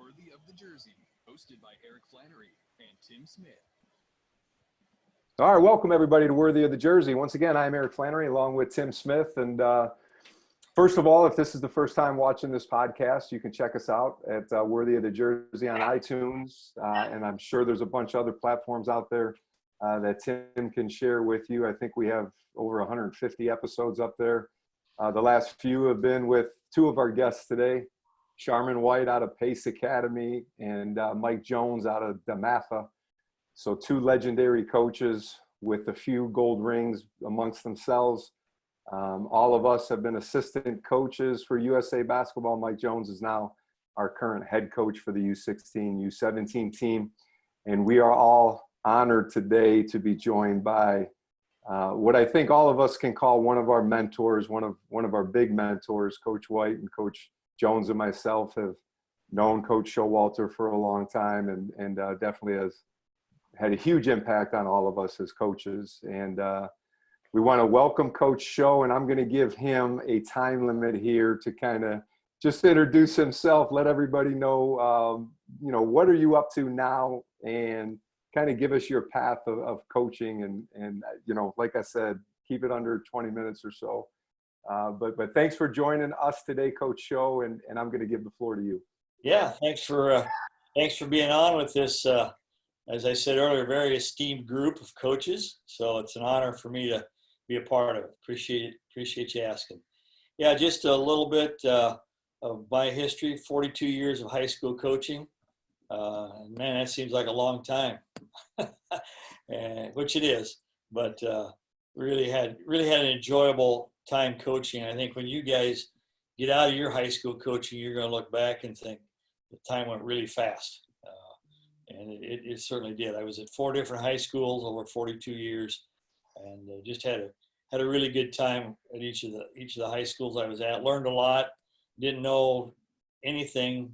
Worthy of the Jersey, hosted by Eric Flannery and Tim Smith. All right, welcome everybody to Worthy of the Jersey. Once again, I'm Eric Flannery along with Tim Smith. And first of all, if this is the first time watching this podcast, you can check us out at Worthy of the Jersey on iTunes. And I'm sure there's a bunch of other platforms out there that Tim can share with you. I think we have over 150 episodes up there. The last few have been with two of our guests today, Sharman White out of Pace Academy and Mike Jones out of DeMatha. So two legendary coaches with a few gold rings amongst themselves. All of us have been assistant coaches for USA Basketball. Mike Jones is now our current head coach for the U16, U17 team. And we are all honored today to be joined by what I think all of us can call one of our mentors, one of our big mentors. Coach White and Coach Jones and myself have known Coach Showalter for a long time and definitely has had a huge impact on all of us as coaches. And we want to welcome Coach Show, and I'm going to give him a time limit here to kind of just introduce himself, let everybody know, what are you up to now, and kind of give us your path of coaching. And like I said, keep it under 20 minutes or so. But thanks for joining us today, Coach Show, and I'm going to give the floor to you. Yeah, thanks for being on with this. As I said earlier, very esteemed group of coaches. So it's an honor for me to be a part of it. Appreciate you asking. Yeah, just a little bit of my history. 42 years of high school coaching. Man, that seems like a long time, which it is. But really had an enjoyable time coaching. I think when you guys get out of your high school coaching, you're going to look back and think the time went really fast. And it certainly did. I was at 4 different high schools over 42 years, and just had a really good time at each of the high schools I was at. Learned a lot. Didn't know anything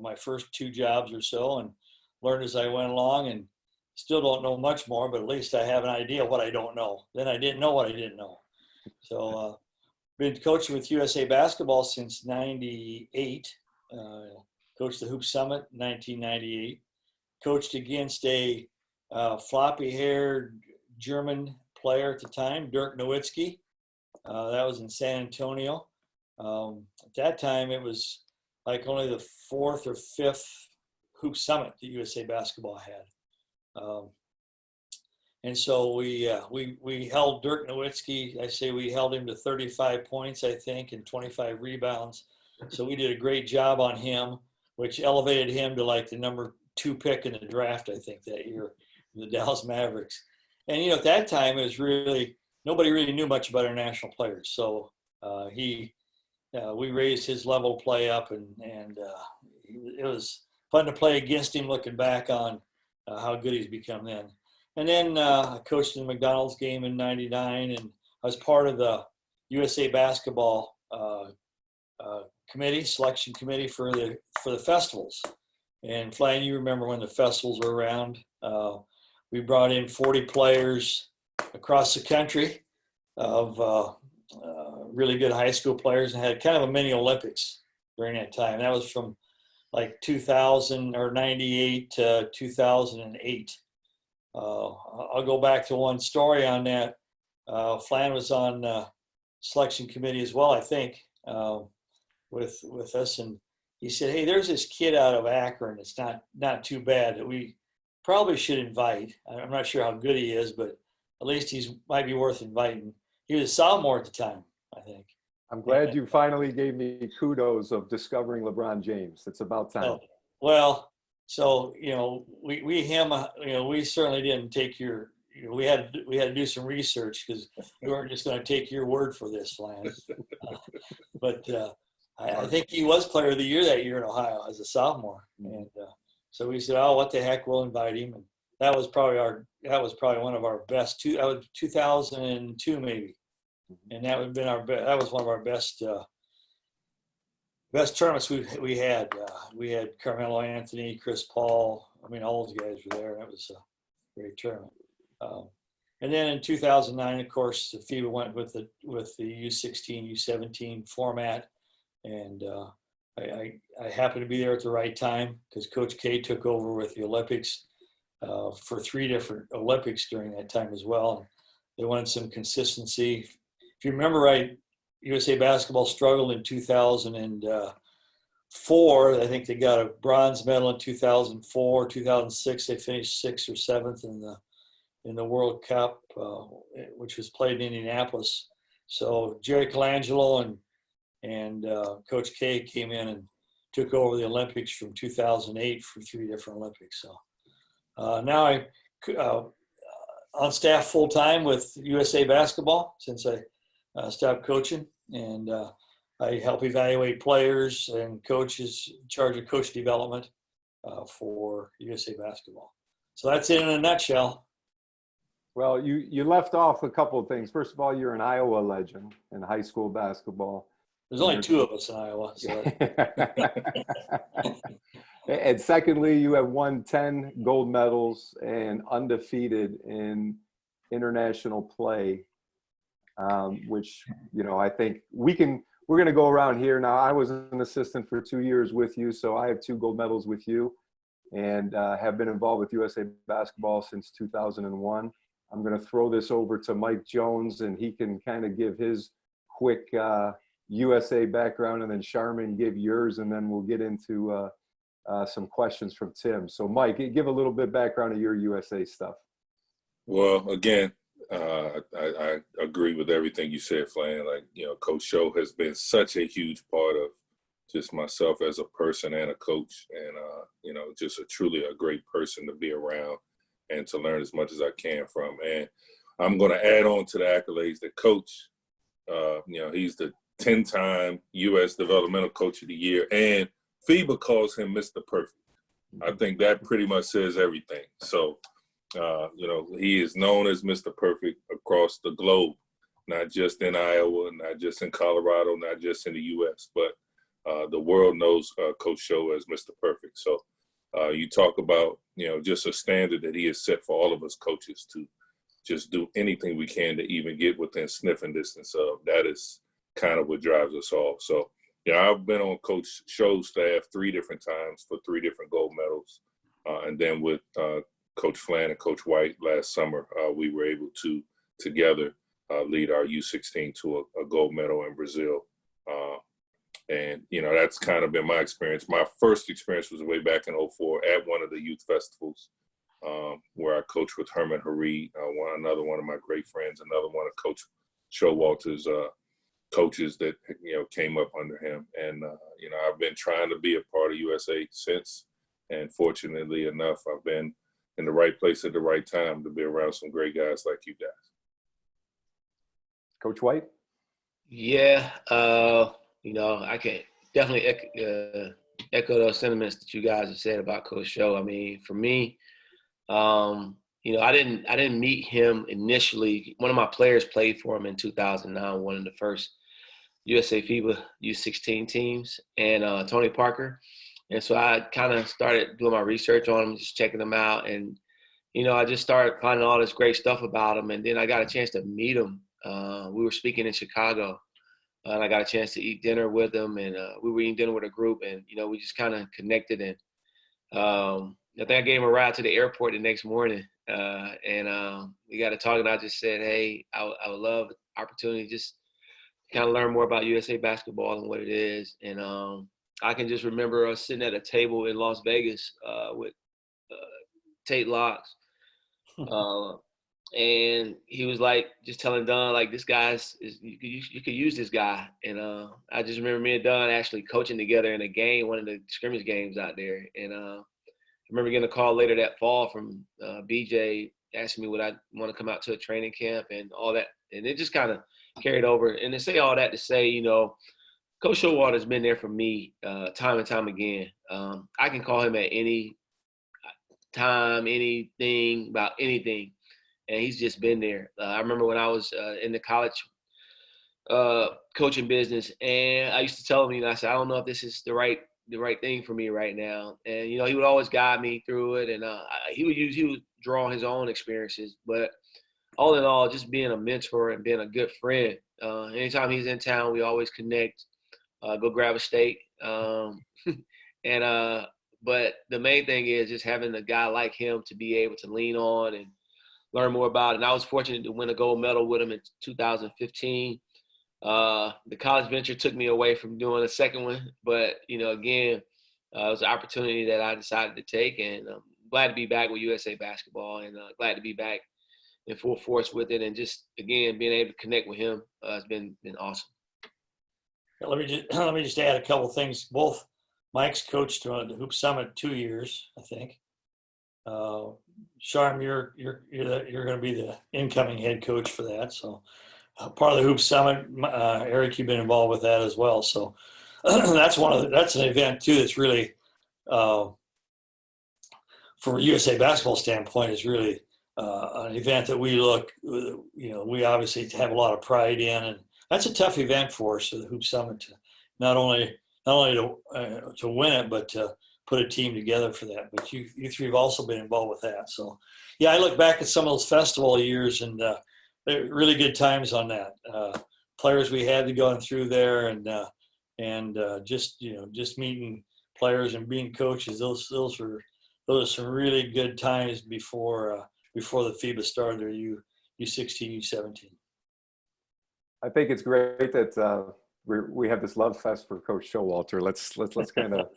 my first 2 jobs or so, and learned as I went along, and still don't know much more, but at least I have an idea what I don't know. Then I didn't know what I didn't know. So been coaching with USA Basketball since 98. Coached the Hoop Summit in 1998. Coached against a floppy-haired German player at the time, Dirk Nowitzki. That was in San Antonio. At that time, it was like only the 4th or 5th Hoop Summit that USA Basketball had. And so we held Dirk Nowitzki. I say we held him to 35 points, I think, and 25 rebounds. So we did a great job on him, which elevated him to like the number 2 pick in the draft, I think, that year, the Dallas Mavericks. And, at that time, it was nobody really knew much about our national players. So we raised his level of play up, and it was fun to play against him looking back on how good he's become then. And then I coached in the McDonald's game in 99, and I was part of the USA Basketball selection committee for the festivals. And Flan, you remember when the festivals were around? We brought in 40 players across the country of really good high school players, and had kind of a mini Olympics during that time. That was from like 2000 or 98 to 2008. I'll go back to one story on that. Flan was on selection committee as well, I think, with us, and he said, "Hey, there's this kid out of Akron. It's not too bad that we probably should invite. I'm not sure how good he is, but at least might be worth inviting." He was a sophomore at the time, I think. I'm glad you finally gave me kudos of discovering LeBron James. It's about time. Oh, well, so we certainly didn't take your. We had to do some research because we weren't just going to take your word for this, Flan. But I think he was Player of the Year that year in Ohio as a sophomore, and so we said, "Oh, what the heck? We'll invite him." And that was probably one of our best. 2002 maybe, and that would have been that was one of our best tournaments we had. We had Carmelo Anthony, Chris Paul. I mean, all those guys were there. That was a great tournament. And then in 2009, of course, the FIBA went with the U16, U17 format, and I happened to be there at the right time because Coach K took over with the Olympics for 3 different Olympics during that time as well. And they wanted some consistency. If you remember right, USA Basketball struggled in 2004. I think they got a bronze medal in 2004. 2006, they finished 6th or 7th in the World Cup, which was played in Indianapolis. So Jerry Colangelo and Coach K came in and took over the Olympics from 2008 for 3 different Olympics. So now I on staff full time with USA Basketball since I stopped coaching, and I help evaluate players and coaches, in charge of coach development for USA Basketball. So that's it in a nutshell. Well, you left off a couple of things. First of all, you're an Iowa legend in high school basketball. There's only 2 of us in Iowa. So. And secondly, you have won 10 gold medals and undefeated in international play, which, I think we're going to go around here. Now, I was an assistant for 2 years with you, so I have 2 gold medals with you and have been involved with USA Basketball since 2001. I'm going to throw this over to Mike Jones, and he can kind of give his quick USA background, and then Sharman, give yours, and then we'll get into some questions from Tim. So, Mike, give a little bit background of your USA stuff. Well, again, I agree with everything you said, Flan. Coach Show has been such a huge part of just myself as a person and a coach, and just truly a great person to be around and to learn as much as I can from. And I'm going to add on to the accolades that Coach, he's the 10-time U.S. Developmental Coach of the Year, and FIBA calls him Mr. Perfect. I think that pretty much says everything. So, he is known as Mr. Perfect across the globe, not just in Iowa, not just in Colorado, not just in the U.S., but the world knows Coach Show as Mr. Perfect. So you talk about, just a standard that he has set for all of us coaches to just do anything we can to even get within sniffing distance of. That is kind of what drives us all. So, I've been on Coach Show's staff 3 different times for 3 different gold medals. And then with Coach Flann and Coach White last summer, we were able to together lead our U16 to a gold medal in Brazil. And that's kind of been my experience. My first experience was way back in 2004 at one of the youth festivals where I coached with Herman Hareed, another one of my great friends, another one of Coach Showalter's coaches that, came up under him. And, I've been trying to be a part of USA since. And fortunately enough, I've been in the right place at the right time to be around some great guys like you guys. Coach White? Yeah, I can definitely echo those sentiments that you guys have said about Coach Show. I mean, for me, I didn't meet him initially. One of my players played for him in 2009, one of the first USA FIBA U16 teams, and Tony Parker. And so I kind of started doing my research on him, just checking him out. And, I just started finding all this great stuff about him. And then I got a chance to meet him. We were speaking in Chicago, and I got a chance to eat dinner with him. And we were eating dinner with a group, and, we just kind of connected. And I think I gave him a ride to the airport the next morning. And we got to talk, and I just said, hey, I would love the opportunity just to kind of learn more about USA Basketball and what it is. And I can just remember us sitting at a table in Las Vegas with Tate Locks. And he was like, just telling Don, like, this guy's, you could use this guy. And I just remember me and Don actually coaching together in a game, one of the scrimmage games out there. And I remember getting a call later that fall from BJ asking me would I want to come out to a training camp and all that. And it just kind of carried over. And to say all that to say, Coach Showalter's been there for me time and time again. I can call him at any time, anything, about anything, and he's just been there. I remember when I was in the college coaching business, and I used to tell him, I said, I don't know if this is the right thing for me right now. And, he would always guide me through it, and he would draw his own experiences. But all in all, just being a mentor and being a good friend. Anytime he's in town, we always connect. Go grab a steak, And but the main thing is just having a guy like him to be able to lean on and learn more about. And I was fortunate to win a gold medal with him in 2015. The college venture took me away from doing a second one, but again, it was an opportunity that I decided to take, and I'm glad to be back with USA Basketball, and glad to be back in full force with it, and just again being able to connect with him has been awesome. Let me just add a couple things. Both Mike's coached the Hoop Summit 2 years, I think. Sharm, you're going to be the incoming head coach for that. So part of the Hoop Summit, Eric, you've been involved with that as well. So that's an event too that's really, from a USA Basketball standpoint, is really an event that we obviously have a lot of pride in, and that's a tough event for us, the Hoop Summit, to not only to win it, but to put a team together for that. But you three have also been involved with that. So, yeah, I look back at some of those festival years, and they're really good times on that. Players we had to go through there, and just meeting players and being coaches. Those are some really good times before the FIBA started, or U16, U17. I think it's great that we have this love fest for Coach Showalter. Let's kind of,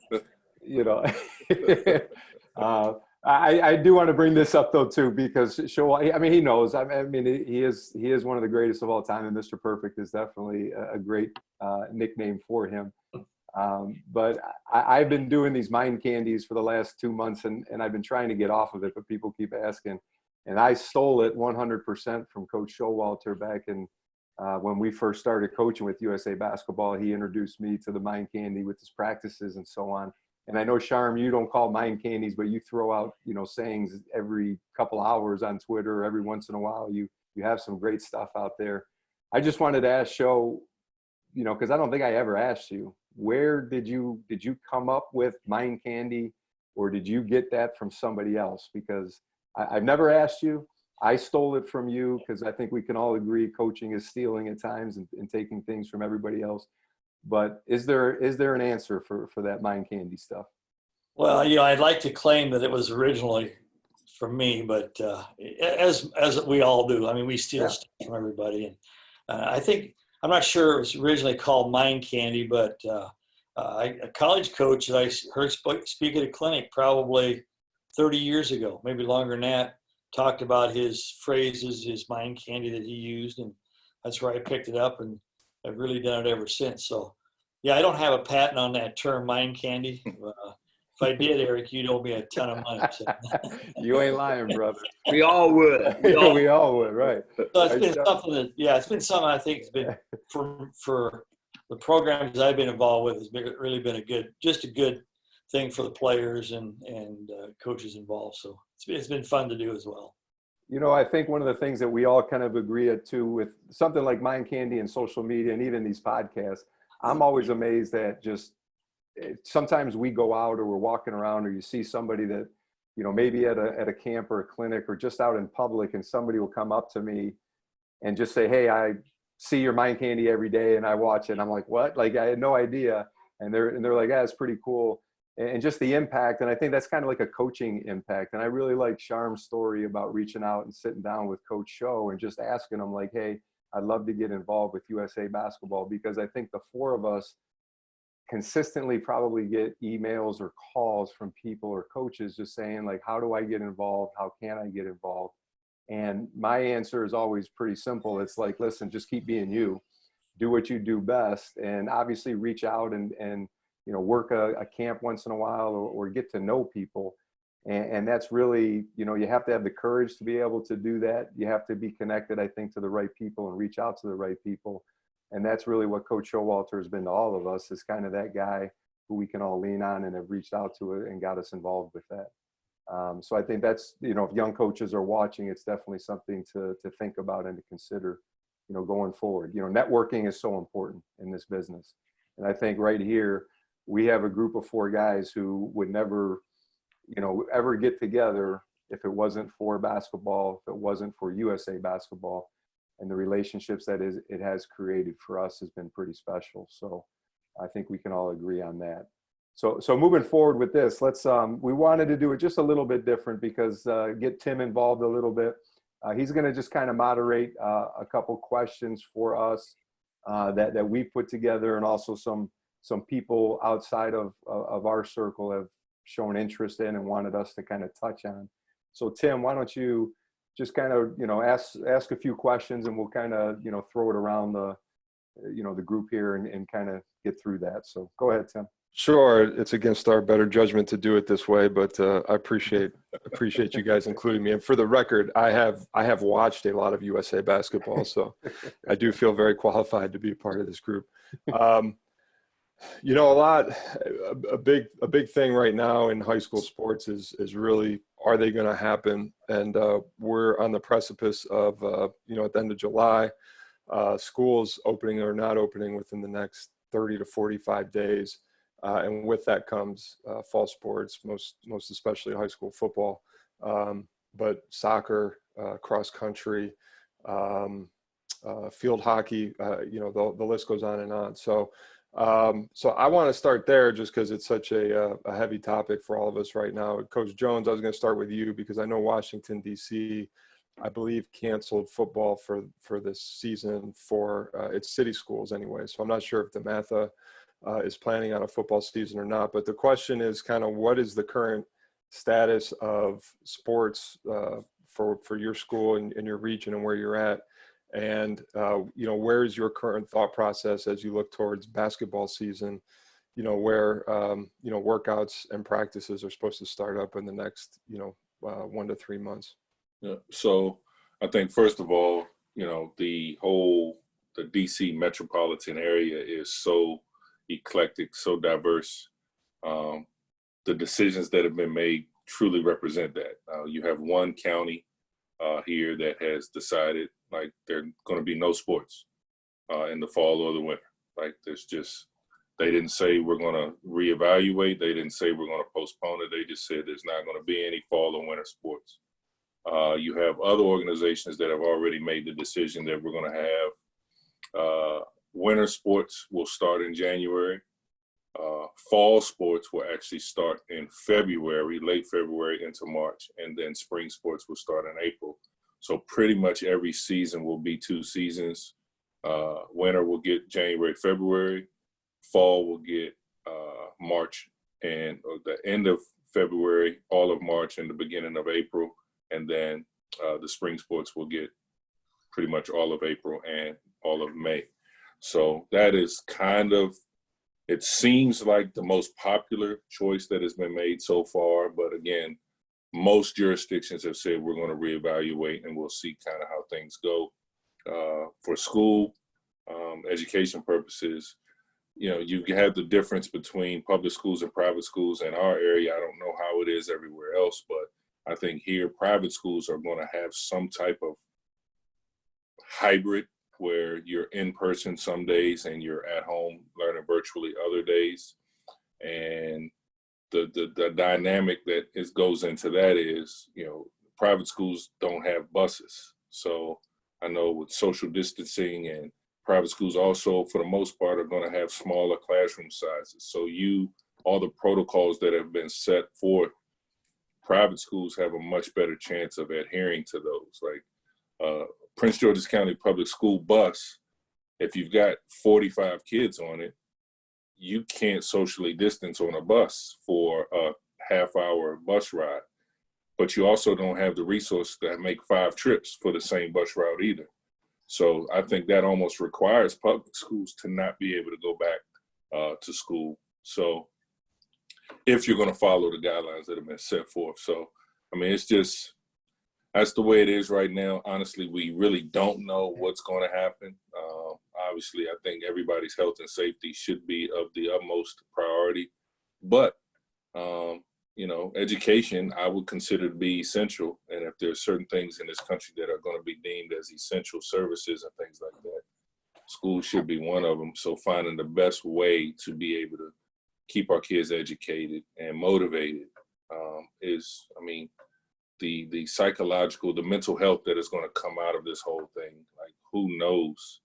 I do want to bring this up though too, because Showalter, I mean, he knows. I mean, he is one of the greatest of all time, and Mr. Perfect is definitely a great nickname for him. But I've been doing these mind candies for the last 2 months, and I've been trying to get off of it, but people keep asking. And I stole it 100% from Coach Showalter back in when we first started coaching with USA Basketball. He introduced me to the mind candy with his practices and so on. And I know, Sharm, you don't call mind candies, but you throw out, sayings every couple hours on Twitter. Every once in a while, you have some great stuff out there. I just wanted to ask Show, because I don't think I ever asked you, where did you come up with mind candy, or did you get that from somebody else? Because I've never asked you. I stole it from you, because I think we can all agree coaching is stealing at times and taking things from everybody else. But is there an answer for that mind candy stuff? Well, I'd like to claim that it was originally from me, but as we all do, I mean, we steal stuff from everybody. And I think, I'm not sure it was originally called mind candy, but a college coach that I heard speak at a clinic probably 30 years ago, maybe longer than that, talked about his phrases, his mind candy that he used, and that's where I picked it up, and I've really done it ever since. So, yeah, I don't have a patent on that term, mind candy. If I did, Eric, you'd owe me a ton of money. So. You ain't lying, brother. We all would. We all would, right? So it's been something that, it's been something I think has been for the programs I've been involved with, has really been a good thing for the players and coaches involved. So it's been fun to do as well. I think one of the things that we all kind of agree at too, with something like mind candy and social media and even these podcasts, I'm always amazed that just sometimes we go out or we're walking around, or you see somebody that, maybe at a camp or a clinic or just out in public, and somebody will come up to me and just say, "Hey, I see your mind candy every day and I watch it." And I'm like, "What?" Like, I had no idea. And they're like, "Yeah, it's pretty cool." And just the impact. And I think that's kind of like a coaching impact. And I really like Sharm's story about reaching out and sitting down with Coach Show and just asking him, like, "Hey, I'd love to get involved with USA Basketball," because I think the four of us consistently probably get emails or calls from people or coaches just saying, like, "How do I get involved? How can I get involved?" And my answer is always pretty simple. It's like, listen, just keep being you, do what you do best, and obviously reach out and work a camp once in a while, or get to know people. And that's really, you have to have the courage to be able to do that. You have to be connected, I think, to the right people and reach out to the right people. And that's really what Coach Showalter has been to all of us, is kind of that guy who we can all lean on and have reached out to it and got us involved with that. So I think that's, if young coaches are watching, it's definitely something to think about and to consider, going forward. Networking is so important in this business. And I think right here, we have a group of 4 guys who would never, ever get together if it wasn't for basketball, if it wasn't for USA Basketball. And the relationships that it has created for us has been pretty special. So I think we can all agree on that. So moving forward with this, let's we wanted to do it just a little bit different because get Tim involved a little bit. He's going to just kind of moderate a couple questions for us that we put together, and also some people outside of our circle have shown interest in and wanted us to kind of touch on. So Tim, why don't you just kind of, ask a few questions, and we'll kind of, throw it around the group here and kind of get through that. So go ahead, Tim. Sure, it's against our better judgment to do it this way, but I appreciate you guys including me. And for the record, I have watched a lot of USA basketball, so I do feel very qualified to be a part of this group. A big thing right now in high school sports is really, are they going to happen? And we're on the precipice of at the end of July, schools opening or not opening within the next 30 to 45 days. And with that comes fall sports, most especially high school football, but soccer, cross country, field hockey, the list goes on and on. So I want to start there just because it's such a heavy topic for all of us right now. Coach Jones, I was going to start with you because I know Washington, D.C., I believe canceled football for this season for its city schools anyway. So I'm not sure if DeMatha is planning on a football season or not. But the question is kind of, what is the current status of sports for your school and your region and where you're at? And, where is your current thought process as you look towards basketball season, where, workouts and practices are supposed to start up in the next, 1 to 3 months? Yeah. So I think, first of all, the DC metropolitan area is so eclectic, so diverse. The decisions that have been made truly represent that. You have one county here that has decided like there are going to be no sports in the fall or the winter. Like they didn't say we're going to reevaluate. They didn't say we're going to postpone it. They just said there's not going to be any fall or winter sports. You have other organizations that have already made the decision that we're going to have winter sports will start in January. Fall sports will actually start in February, late February into March, and then spring sports will start in April. So pretty much every season will be 2 seasons. Winter will get January, February. Fall will get March and the end of February, all of March, and the beginning of April. And then the spring sports will get pretty much all of April and all of May. So that is kind of, it seems like the most popular choice that has been made so far. But again, most jurisdictions have said we're going to reevaluate and we'll see kind of how things go. For school education purposes, you have the difference between public schools and private schools in our area. I don't know how it is everywhere else, but I think here private schools are going to have some type of hybrid where you're in person some days and you're at home learning virtually other days. And the dynamic that goes into that is, private schools don't have buses. So I know with social distancing, and private schools also, for the most part, are going to have smaller classroom sizes. So all the protocols that have been set forth, private schools have a much better chance of adhering to those. Like Prince George's County Public School bus, if you've got 45 kids on it, you can't socially distance on a bus for a half-hour bus ride. But you also don't have the resources to make 5 trips for the same bus route either. So I think that almost requires public schools to not be able to go back to school. So if you're going to follow the guidelines that have been set forth. So, I mean, that's the way it is right now. Honestly, we really don't know what's going to happen. Obviously, I think everybody's health and safety should be of the utmost priority. But, education, I would consider to be essential. And if there's certain things in this country that are going to be deemed as essential services and things like that, school should be one of them. So finding the best way to be able to keep our kids educated and motivated is, the psychological, the mental health that is going to come out of this whole thing. Like, who knows?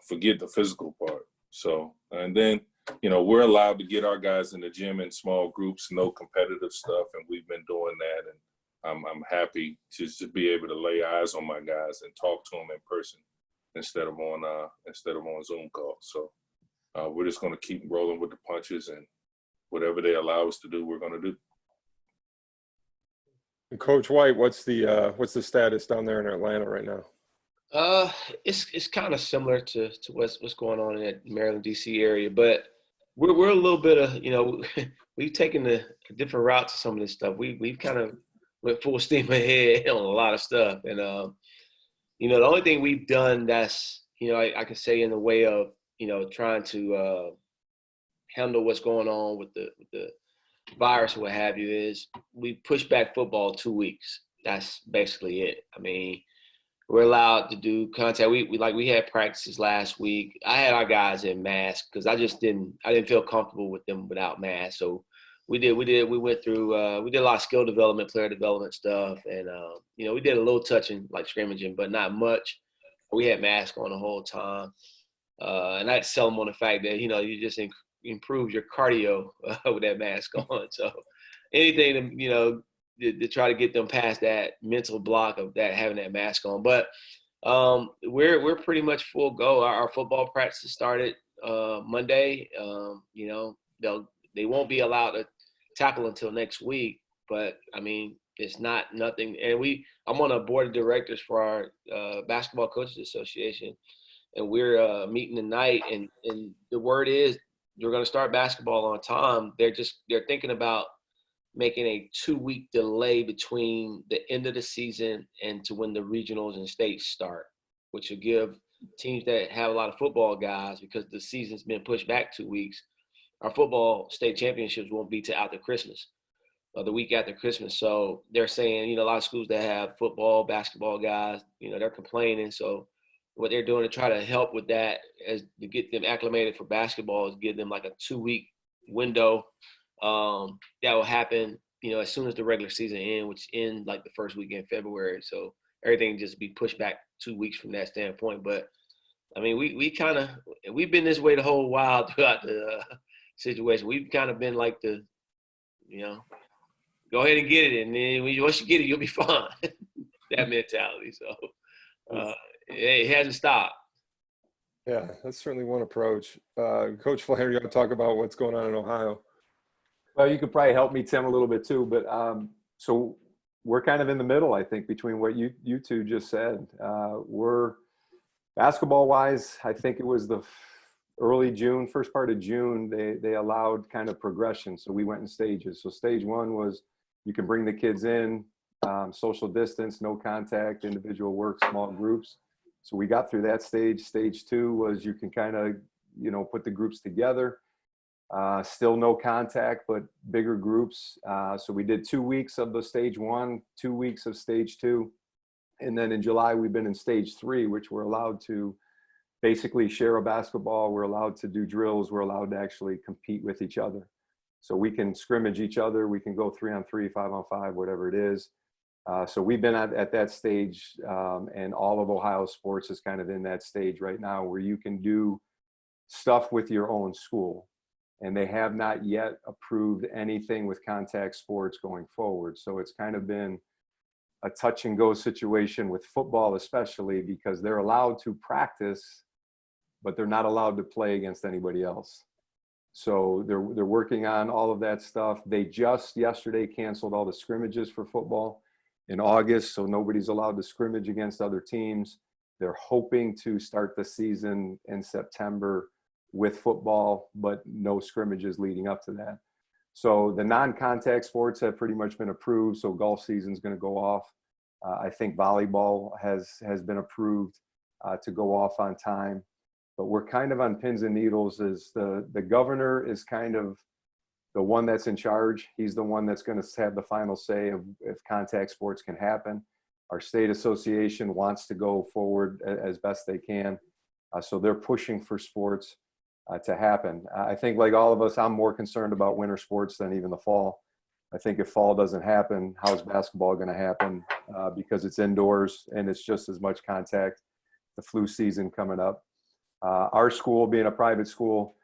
Forget the physical part. So, and then we're allowed to get our guys in the gym in small groups, no competitive stuff, and we've been doing that. And I'm happy to just be able to lay eyes on my guys and talk to them in person instead of on Zoom calls. So we're just going to keep rolling with the punches, and whatever they allow us to do, we're going to do. And Coach White, what's the status down there in Atlanta right now? It's kind of similar to what's going on in that Maryland, D.C. area, but we're a little bit of, we've taken a different route to some of this stuff. We've kind of went full steam ahead on a lot of stuff, and the only thing we've done that's, I can say in the way of, trying to handle what's going on with the virus or what have you is we pushed back football 2 weeks. That's basically it. I mean, we're allowed to do contact. We had practices last week. I had our guys in masks because I didn't feel comfortable with them without masks. So we went through, we did a lot of skill development, player development stuff. And, we did a little touching, like scrimmaging, but not much. We had masks on the whole time. And I'd sell them on the fact that, you just improve your cardio with that mask on. So anything to try to get them past that mental block of that having that mask on. But we're pretty much full go. Our football practice started Monday. They won't be allowed to tackle until next week. But I mean, it's nothing. And I'm on a board of directors for our Basketball Coaches Association, and we're meeting tonight. And the word is we're going to start basketball on time. They're thinking about making a 2-week delay between the end of the season and to when the regionals and states start, which will give teams that have a lot of football guys, because the season's been pushed back 2 weeks. Our football state championships won't be till after Christmas, or the week after Christmas. So they're saying, a lot of schools that have football, basketball guys, they're complaining. So what they're doing to try to help with that is to get them acclimated for basketball is give them like a 2-week window. That will happen, as soon as the regular season ends, which ends like the first week in February. So everything just be pushed back 2 weeks from that standpoint. But I mean, we've been this way the whole while throughout the situation. We've kind of been like go ahead and get it, and then once you get it, you'll be fine. That mentality. So it hasn't stopped. Yeah, that's certainly one approach. Coach Flannery, you want to talk about what's going on in Ohio? Well, you could probably help me, Tim, a little bit too. But so we're kind of in the middle, I think, between what you two just said. We're basketball-wise, I think it was the early June, first part of June, they allowed kind of progression. So we went in stages. So stage one was you can bring the kids in, social distance, no contact, individual work, small groups. So we got through that stage. Stage two was you can kind of, put the groups together. Still no contact, but bigger groups. So we did 2 weeks of the stage one, 2 weeks of stage two. And then in July, we've been in stage three, which we're allowed to basically share a basketball. We're allowed to do drills. We're allowed to actually compete with each other. So we can scrimmage each other. We can go 3-on-3, 5-on-5, whatever it is. So we've been at that stage, and all of Ohio sports is kind of in that stage right now where you can do stuff with your own school. And they have not yet approved anything with contact sports going forward. So it's kind of been a touch and go situation with football, especially because they're allowed to practice, but they're not allowed to play against anybody else. So they're working on all of that stuff. They just yesterday canceled all the scrimmages for football in August. So nobody's allowed to scrimmage against other teams. They're hoping to start the season in September with football, but no scrimmages leading up to that. So the non-contact sports have pretty much been approved. So golf season's going to go off. I think volleyball has been approved to go off on time. But we're kind of on pins and needles. Is the governor is kind of the one that's in charge. He's the one that's going to have the final say of if contact sports can happen. Our state association wants to go forward as best they can. So they're pushing for sports to happen. I think like all of us, I'm more concerned about winter sports than even the fall. I think if fall doesn't happen, how's basketball going to happen? Because it's indoors and it's just as much contact. The flu season coming up. Our school, being a private school,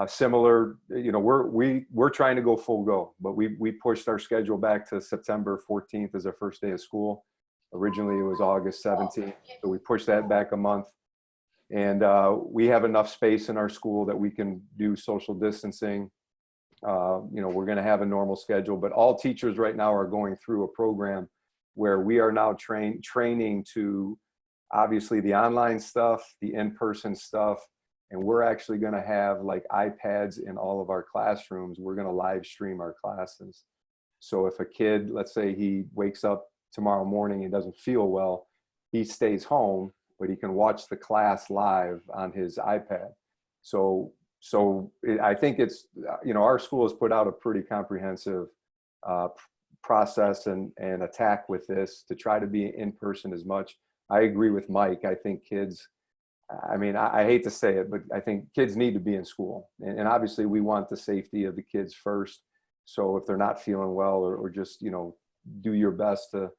similar, we're trying to go full go, but we pushed our schedule back to September 14th as our first day of school. Originally it was August 17th, so we pushed that back a month. And we have enough space in our school that we can do social distancing. We're going to have a normal schedule, but all teachers right now are going through a program where we are now training to obviously the online stuff, the in-person stuff, and we're actually going to have like iPads in all of our classrooms. We're going to live stream our classes. So if a kid, let's say he wakes up tomorrow morning and doesn't feel well, he stays home, but he can watch the class live on his iPad. So I think it's, our school has put out a pretty comprehensive process and attack with this to try to be in person as much. I agree with Mike. I think kids, I hate to say it, but I think kids need to be in school. And obviously we want the safety of the kids first. So if they're not feeling well or just, do your best to,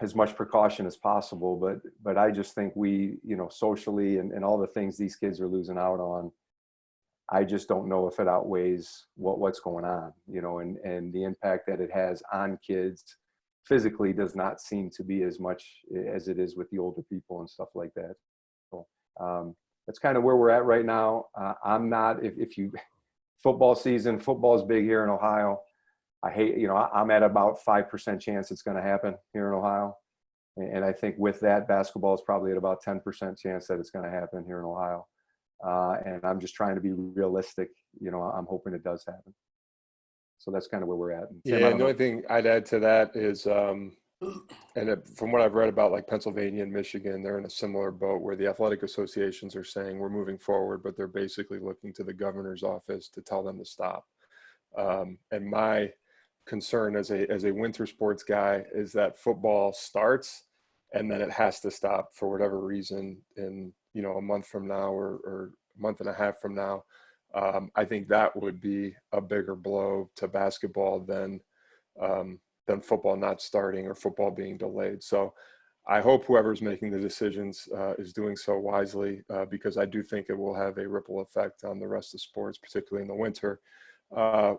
as much precaution as possible. But I just think we, socially and all the things these kids are losing out on, I just don't know if it outweighs what's going on, and the impact that it has on kids physically does not seem to be as much as it is with the older people and stuff like that. So that's kind of where we're at right now. I'm not, football season, football is big here in Ohio. I'm at about 5% chance it's going to happen here in Ohio. And I think with that, basketball is probably at about 10% chance that it's going to happen here in Ohio. And I'm just trying to be realistic. I'm hoping it does happen. So that's kind of where we're at. And Tim, yeah, and the only thing I'd add to that is, from what I've read about like Pennsylvania and Michigan, they're in a similar boat where the athletic associations are saying we're moving forward, but they're basically looking to the governor's office to tell them to stop. And my concern as a winter sports guy is that football starts and then it has to stop for whatever reason in a month from now or a month and a half from now. I think that would be a bigger blow to basketball than football not starting or football being delayed. So I hope whoever's making the decisions is doing so wisely, because I do think it will have a ripple effect on the rest of sports, particularly in the winter.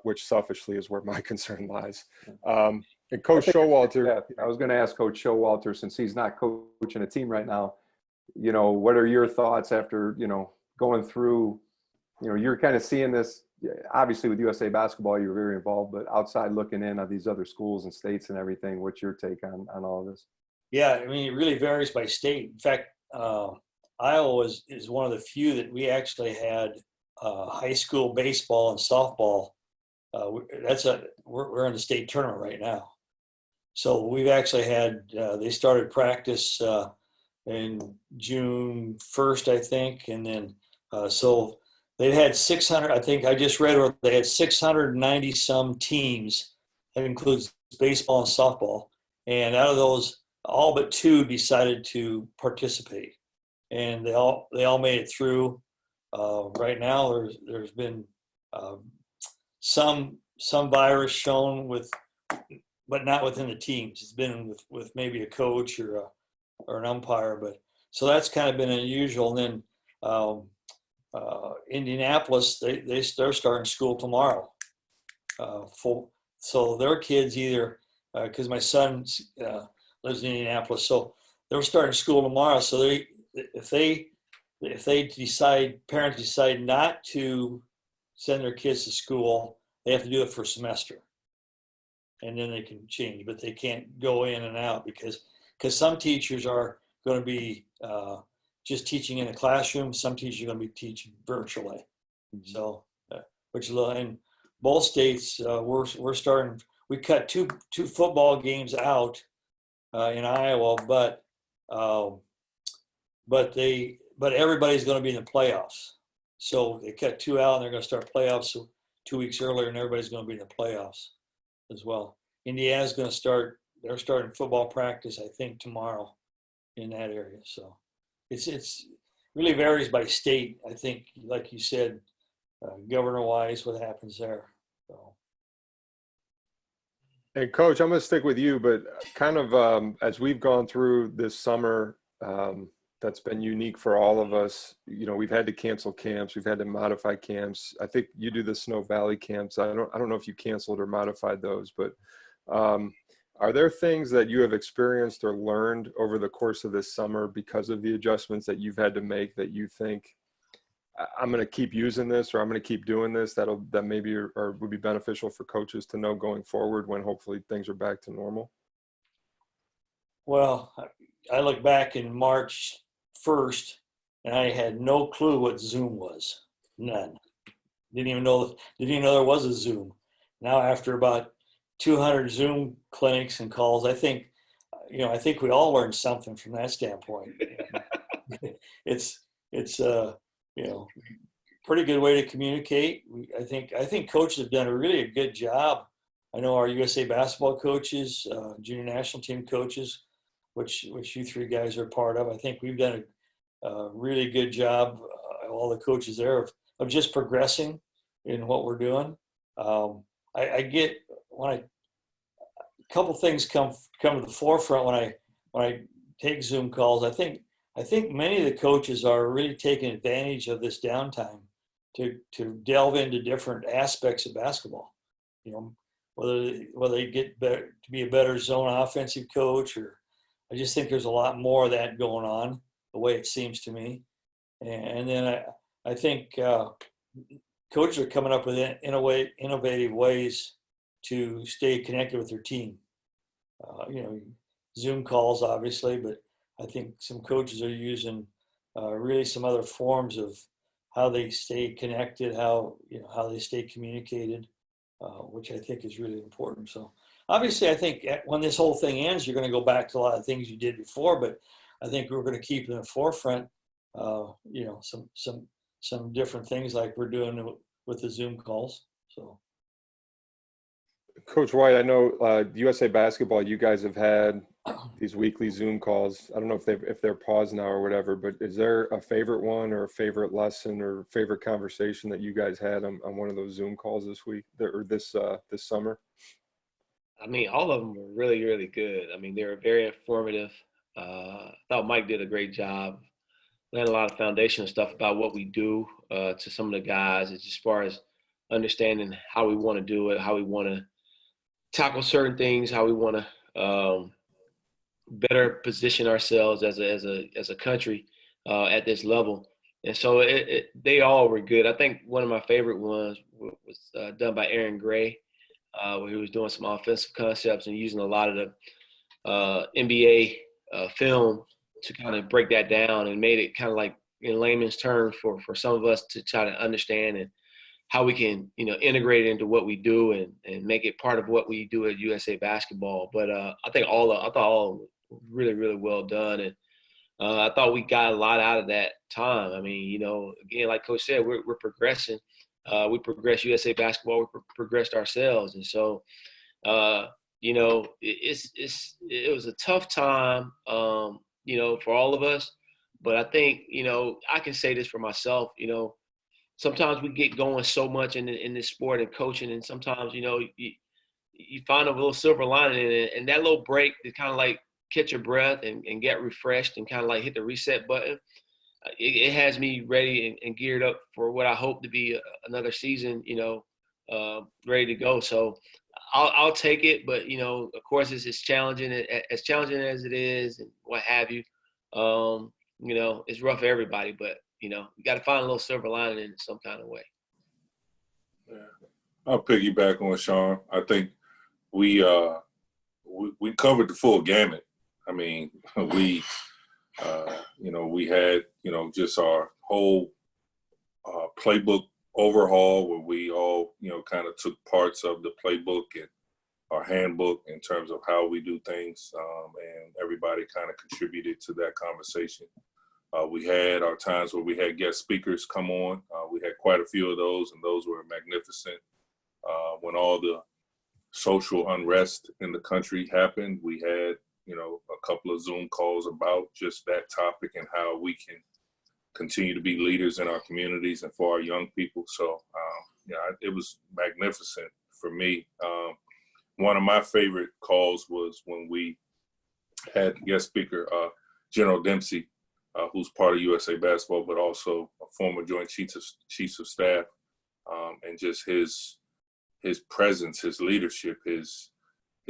Which selfishly is where my concern lies. And Coach Showalter. Yeah, I was going to ask Coach Showalter, since he's not coaching a team right now, what are your thoughts after, going through, you're kind of seeing this, obviously with USA Basketball, you're very involved, but outside looking in on these other schools and states and everything, what's your take on all of this? Yeah, it really varies by state. In fact, Iowa is one of the few that we actually had high school baseball and softball. We're in the state tournament right now. So we've actually had, they started practice in June 1st, I think. And then, so they've had 600, I think I just read where they had 690 some teams. That includes baseball and softball. And out of those, all but 2 decided to participate. And they all made it through. Right now, there's been some virus shown but not within the teams. It's been with maybe a coach or an umpire, but so that's kind of been unusual. And then Indianapolis, they're starting school tomorrow. So their kids either because my son lives in Indianapolis, so they're starting school tomorrow. So parents decide not to send their kids to school, they have to do it for a semester. And then they can change, but they can't go in and out because some teachers are going to be just teaching in the classroom. Some teachers are going to be teaching virtually. Mm-hmm. So, which in both states, we're starting. We cut two football games out in Iowa, but everybody's going to be in the playoffs. So they cut 2 out, and they're going to start playoffs 2 weeks earlier, and everybody's going to be in the playoffs as well. Indiana's going to start. They're starting football practice, I think, tomorrow in that area. So it's really varies by state. I think, like you said, governor-wise, what happens there. So. And Coach, I'm going to stick with you, but kind of as we've gone through this summer, the that's been unique for all of us. You know, we've had to cancel camps, we've had to modify camps. I think you do the Snow Valley camps. I don't know if you canceled or modified those, but are there things that you have experienced or learned over the course of this summer because of the adjustments that you've had to make that you think, I'm going to keep using this, or I'm going to keep doing this, that maybe or would be beneficial for coaches to know going forward when hopefully things are back to normal? Well, I look back in March 1st, and I had no clue what Zoom was. None. Didn't even know there was a Zoom. Now, after about 200 Zoom clinics and calls, I think we all learned something from that standpoint. It's pretty good way to communicate. I think coaches have done a good job. I know our USA basketball coaches, junior national team coaches, which you three guys are part of. I think we've done a really good job, all the coaches there, of just progressing in what we're doing. I get a couple things come to the forefront when I take Zoom calls. I think many of the coaches are really taking advantage of this downtime to delve into different aspects of basketball. You know, whether they get better, to be a better zone offensive coach, or I just think there's a lot more of that going on, the way it seems to me. And then I think coaches are coming up with innovative ways to stay connected with their team. Zoom calls, obviously, but I think some coaches are using really some other forms of how they stay connected, how they stay communicated, which I think is really important. So obviously, I think when this whole thing ends, you're going to go back to a lot of things you did before, but I think we're going to keep in the forefront, some different things like we're doing with the Zoom calls. So. Coach White, I know USA Basketball, you guys have had these weekly Zoom calls. I don't know if they're paused now or whatever, but is there a favorite one or a favorite lesson or favorite conversation that you guys had on one of those Zoom calls this week or this summer? I mean, all of them were really, really good. I mean, they were very informative. I thought Mike did a great job. We had a lot of foundational stuff about what we do to some of the guys, as far as understanding how we want to do it, how we want to tackle certain things, how we want to better position ourselves as a country at this level. And so they all were good. I think one of my favorite ones was done by Aaron Gray, where he was doing some offensive concepts and using a lot of the NBA film to kind of break that down, and made it kind of like in layman's terms for some of us to try to understand and how we can, integrate it into what we do and make it part of what we do at USA Basketball. But I thought all really, really well done. And I thought we got a lot out of that time. I mean, again, like Coach said, we're progressing. We progressed USA Basketball. We progressed ourselves. And so, it was a tough time, for all of us. But I think, I can say this for myself, sometimes we get going so much in this sport and coaching, and sometimes, you find a little silver lining in it, and that little break to kind of like catch your breath and get refreshed and kind of like hit the reset button. It has me ready and geared up for what I hope to be another season, ready to go. So I'll take it, but of course it's challenging, as challenging as it is, and what have you. It's rough for everybody, but you got to find a little silver lining in some kind of way. Yeah. I'll piggyback on Sean. I think we covered the full gamut. I mean, we had, just our whole playbook overhaul, where we all, kind of took parts of the playbook and our handbook in terms of how we do things, and everybody kind of contributed to that conversation. We had our times where we had guest speakers come on. We had quite a few of those, and those were magnificent. When all the social unrest in the country happened, we had, a couple of Zoom calls about just that topic and how we can continue to be leaders in our communities and for our young people. So, it was magnificent for me. One of my favorite calls was when we had guest speaker, General Dempsey, who's part of USA Basketball, but also a former Joint Chiefs of Staff, and just his presence, his leadership, his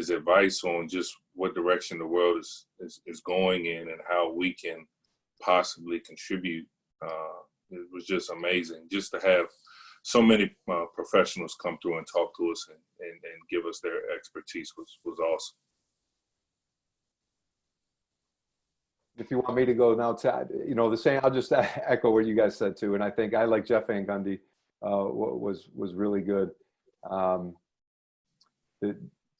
advice on just what direction the world is going in and how we can possibly contribute. It was just amazing just to have so many professionals come through and talk to us and give us their expertise was awesome. If you want me to go now, the same, I'll just echo what you guys said too. And I think I like Jeff Van Gundy was really good.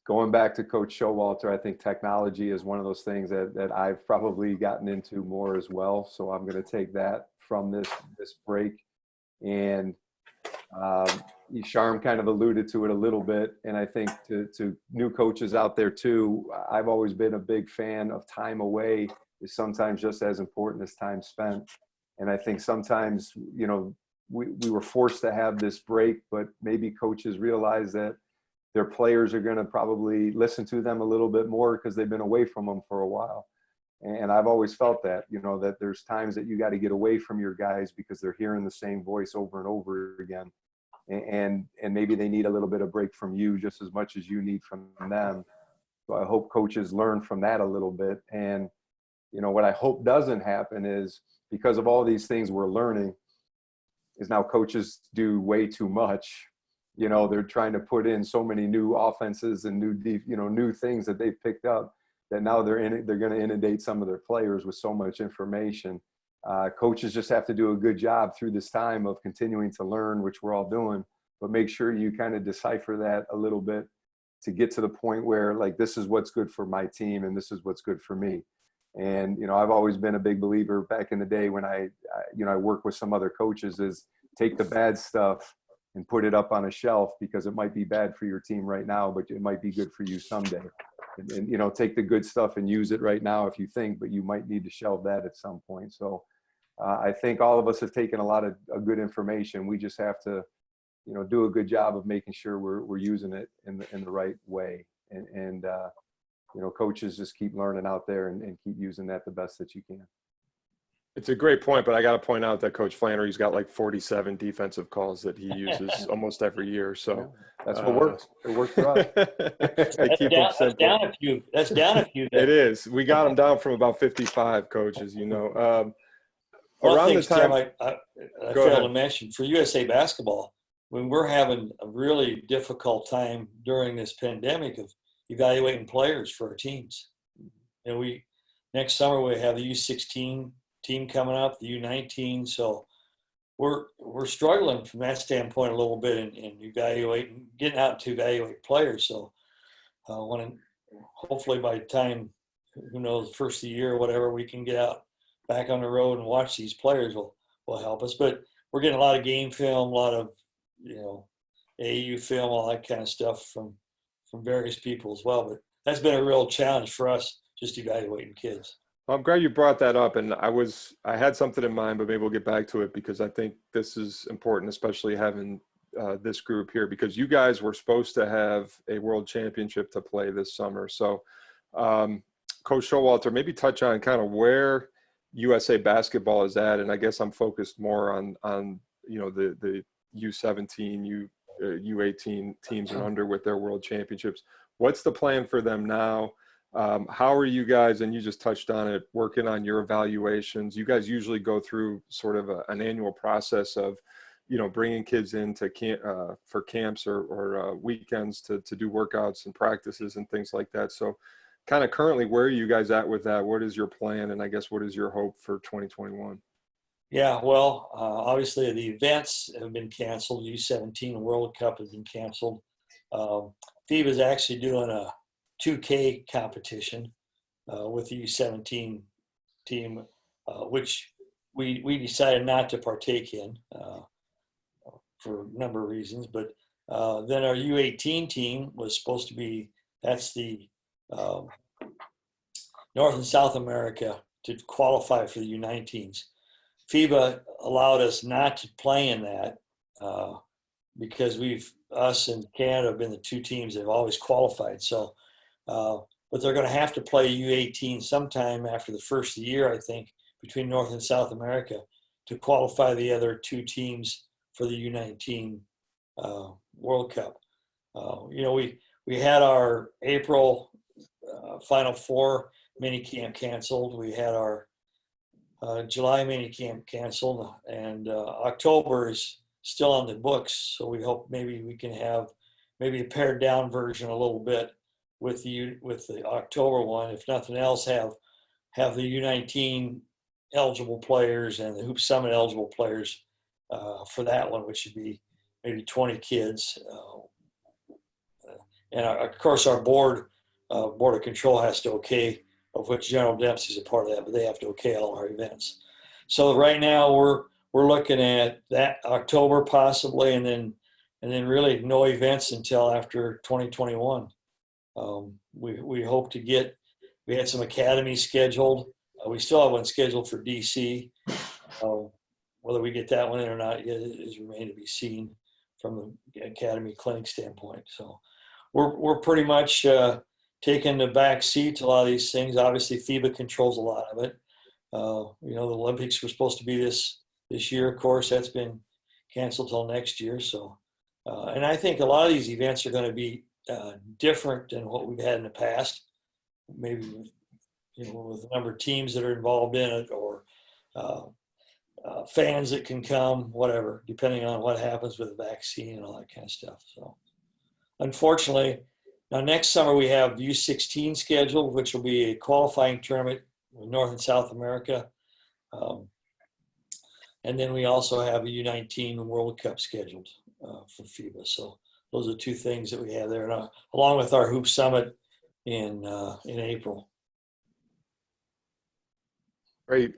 Going back to Coach Showalter, I think technology is one of those things that I've probably gotten into more as well. So I'm going to take that from this break. And Sharm kind of alluded to it a little bit. And I think to new coaches out there too, I've always been a big fan of time away is sometimes just as important as time spent. And I think sometimes, we were forced to have this break, but maybe coaches realize that their players are going to probably listen to them a little bit more because they've been away from them for a while. And I've always felt that, that there's times that you got to get away from your guys because they're hearing the same voice over and over again. And maybe they need a little bit of break from you just as much as you need from them. So I hope coaches learn from that a little bit. And, what I hope doesn't happen is because of all these things we're learning is now coaches do way too much. They're trying to put in so many new offenses and new things that they've picked up that now they're going to inundate some of their players with so much information. Coaches just have to do a good job through this time of continuing to learn, which we're all doing, but make sure you kind of decipher that a little bit to get to the point where like, this is what's good for my team and this is what's good for me. And, I've always been a big believer back in the day when I work with some other coaches is take the bad stuff and put it up on a shelf because it might be bad for your team right now, but it might be good for you someday. And take the good stuff and use it right now if you think, but you might need to shelve that at some point. So I think all of us have taken a lot of good information. We just have to, do a good job of making sure we're using it in the right way. And coaches just keep learning out there and keep using that the best that you can. It's a great point, but I got to point out that Coach Flannery's got like 47 defensive calls that he uses almost every year. So that's what works. It works for us. That's down a few. That's down a few. It is. We got him down from about 55 coaches, One around thing, the time. Tim, I failed to mention for USA Basketball, when we're having a really difficult time during this pandemic of evaluating players for our teams. And next summer we have the U16 team coming up, the U19. So we're struggling from that standpoint a little bit in evaluating, getting out to evaluate players. So hopefully by the time, who knows, first of the year or whatever, we can get out back on the road and watch these players will help us. But we're getting a lot of game film, a lot of, AAU film, all that kind of stuff from various people as well. But that's been a real challenge for us, just evaluating kids. I'm glad you brought that up, and I had something in mind, but maybe we'll get back to it because I think this is important, especially having this group here, because you guys were supposed to have a world championship to play this summer. So, Coach Showalter, maybe touch on kind of where USA Basketball is at, and I guess I'm focused more on the U17, U18 teams and under with their world championships. What's the plan for them now? How are you guys, and you just touched on it, working on your evaluations? You guys usually go through sort of an annual process of, bringing kids in to for camps or weekends to do workouts and practices and things like that. So kind of currently, where are you guys at with that? What is your plan? And I guess, what is your hope for 2021? Yeah, well, obviously the events have been canceled. U17 World Cup has been canceled. FIBA is actually doing a 2K competition with the U17 team, which we decided not to partake in for a number of reasons. But then our U18 team was supposed to be, that's the North and South America to qualify for the U19s. FIBA allowed us not to play in that because us and Canada have been the two teams that have always qualified. So, but they're going to have to play U18 sometime after the first of the year, I think, between North and South America to qualify the other two teams for the U19 World Cup. We had our April Final Four mini camp canceled. We had our July mini camp canceled, and October is still on the books. So we hope maybe we can have maybe a pared down version a little bit with the October one. If nothing else, have the U19 eligible players and the Hoop Summit eligible players for that one, which should be maybe 20 kids. And of course, our board of control has to okay, of which General Dempsey's a part of that, but they have to okay all our events. So right now we're looking at that October possibly, and then really no events until after 2021. We hope to get. We had some academies scheduled. We still have one scheduled for DC. Whether we get that one in or not yet is remain to be seen from the academy clinic standpoint. So we're pretty much taking the back seat to a lot of these things. Obviously, FIBA controls a lot of it. The Olympics were supposed to be this year. Of course, that's been canceled till next year. So, and I think a lot of these events are going to be different than what we've had in the past. Maybe with the number of teams that are involved in it, or fans that can come, whatever, depending on what happens with the vaccine and all that kind of stuff. So, unfortunately, now next summer we have U16 scheduled, which will be a qualifying tournament with North and South America. And then we also have a U19 World Cup scheduled for FIBA. So those are two things that we have there, along with our Hoop Summit in April. Great.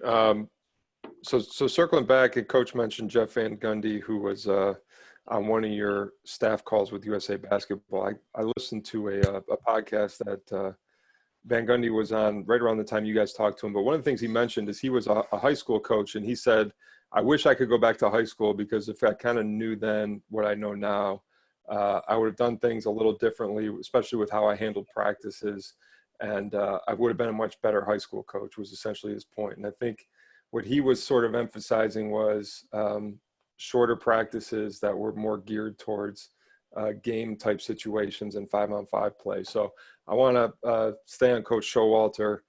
So circling back, and Coach mentioned Jeff Van Gundy, who was on one of your staff calls with USA Basketball. I listened to a podcast that Van Gundy was on right around the time you guys talked to him. But one of the things he mentioned is he was a high school coach, and he said, I wish I could go back to high school, because if I kind of knew then what I know now, I would have done things a little differently, especially with how I handled practices. And I would have been a much better high school coach, was essentially his point. And I think what he was sort of emphasizing was shorter practices that were more geared towards game type situations and 5-on-5 play. So I want to stay on Coach Showalter.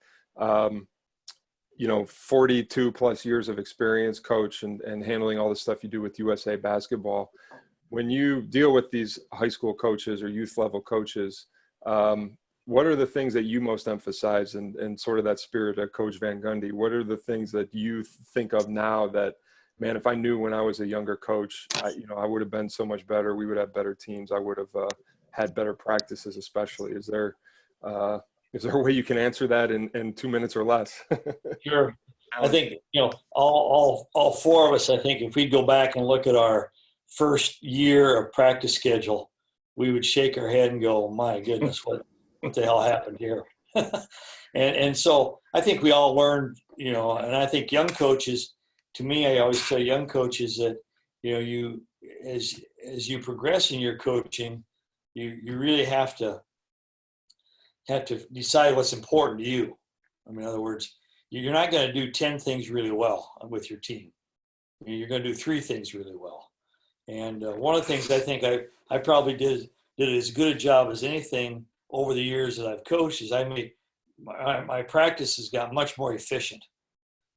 42 plus years of experience, coach, and handling all the stuff you do with USA Basketball. When you deal with these high school coaches or youth level coaches, what are the things that you most emphasize, and sort of that spirit of Coach Van Gundy? What are the things that you think of now that, man, if I knew when I was a younger coach, I would have been so much better. We would have better teams. I would have had better practices, especially. Is there a way you can answer that in 2 minutes or less? Sure. I think, all four of us, I think if we go back and look at our first year of practice schedule, we would shake our head and go, my goodness, what the hell happened here? and so I think we all learned, and I think young coaches, to me, I always tell young coaches that, you, as you progress in your coaching, you really have to decide what's important to you. I mean, in other words, you're not going to do 10 things really well with your team. You're going to do 3 things really well. And one of the things I think I probably did as good a job as anything over the years that I've coached is I made my practices got much more efficient.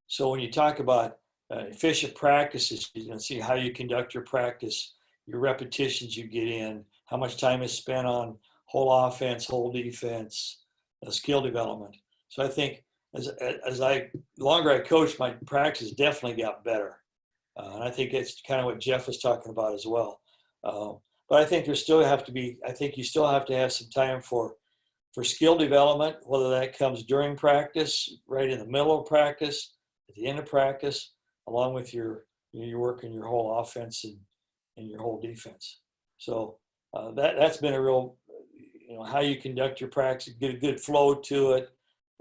So when you talk about efficient practices, you're going to see how you conduct your practice, your repetitions you get in, how much time is spent on whole offense, whole defense, skill development. So I think as the longer I coached, my practice definitely got better. And I think it's kind of what Jeff was talking about as well. But I think you still have to have some time for skill development, whether that comes during practice, right in the middle of practice, at the end of practice, along with your working your whole offense and your whole defense. So that's been a real, how you conduct your practice, get a good flow to it,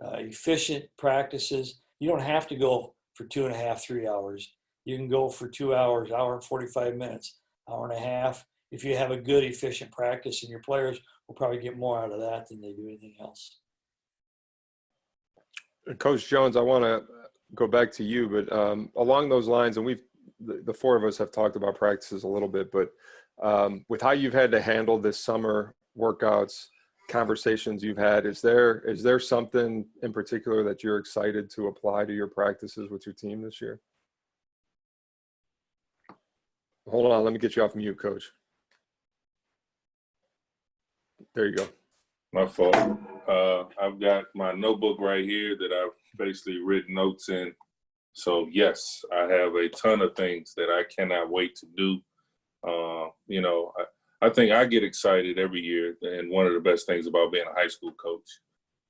efficient practices. You don't have to go for 2.5, 3 hours. You can go for 2 hours, hour and 45 minutes, hour and a half. If you have a good, efficient practice, and your players will probably get more out of that than they do anything else. Coach Jones, I want to go back to you, but along those lines, and the four of us have talked about practices a little bit, but with how you've had to handle this summer workouts, conversations you've had, is there something in particular that you're excited to apply to your practices with your team this year? Hold on, let me get you off mute, Coach. There you go. My fault. I've got my notebook right here that I've basically written notes in. So yes, I have a ton of things that I cannot wait to do. You know, I think I get excited every year, and one of the best things about being a high school coach,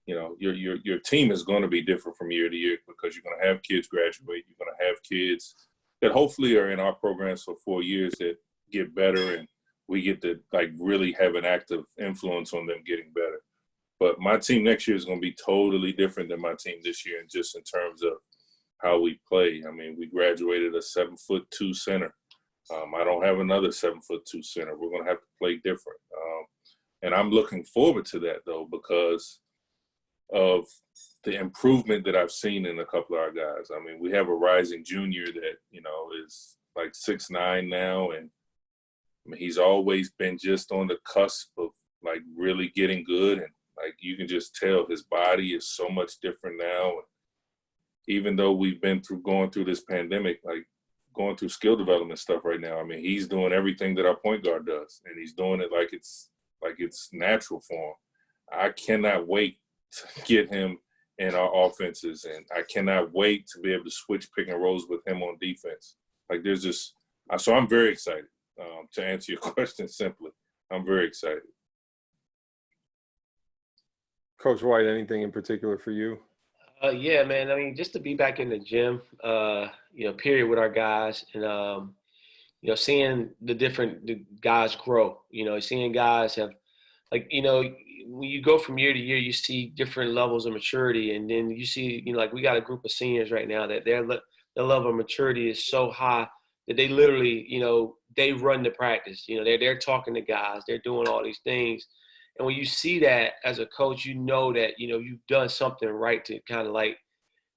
you know, your team is going to be different from year to year because you're going to have kids graduate. You're going to have kids that hopefully are in our programs for 4 years that get better, and we get to like really have an active influence on them getting better. But my team next year is going to be totally different than my team this year, and just in terms of how we play. I mean, we graduated a 7'2" center. I don't have another 7'2" center. We're going to have to play different. And I'm looking forward to that, though, because of the improvement that I've seen in a couple of our guys. I mean, we have a rising junior that, you know, is like 6'9" now. And I mean, he's always been just on the cusp of like really getting good. And like, you can just tell his body is so much different now. Even though we've been going through this pandemic, like going through skill development stuff right now, I mean, he's doing everything that our point guard does, and he's doing it like it's natural for him. I cannot wait to get him in our offenses, and I cannot wait to be able to switch pick and rolls with him on defense. Like there's just so I'm very excited. To answer your question simply, I'm very excited. Coach White, anything in particular for you? Yeah, man. I mean, just to be back in the gym, you know, period, with our guys, and you know, seeing the guys grow. You know, seeing guys have, like, you know, when you go from year to year, you see different levels of maturity, and then you see, you know, like we got a group of seniors right now that their level of maturity is so high that they literally, you know, they run the practice. You know, they're talking to guys, they're doing all these things. And when you see that as a coach, you know that, you know, you've done something right to kind of like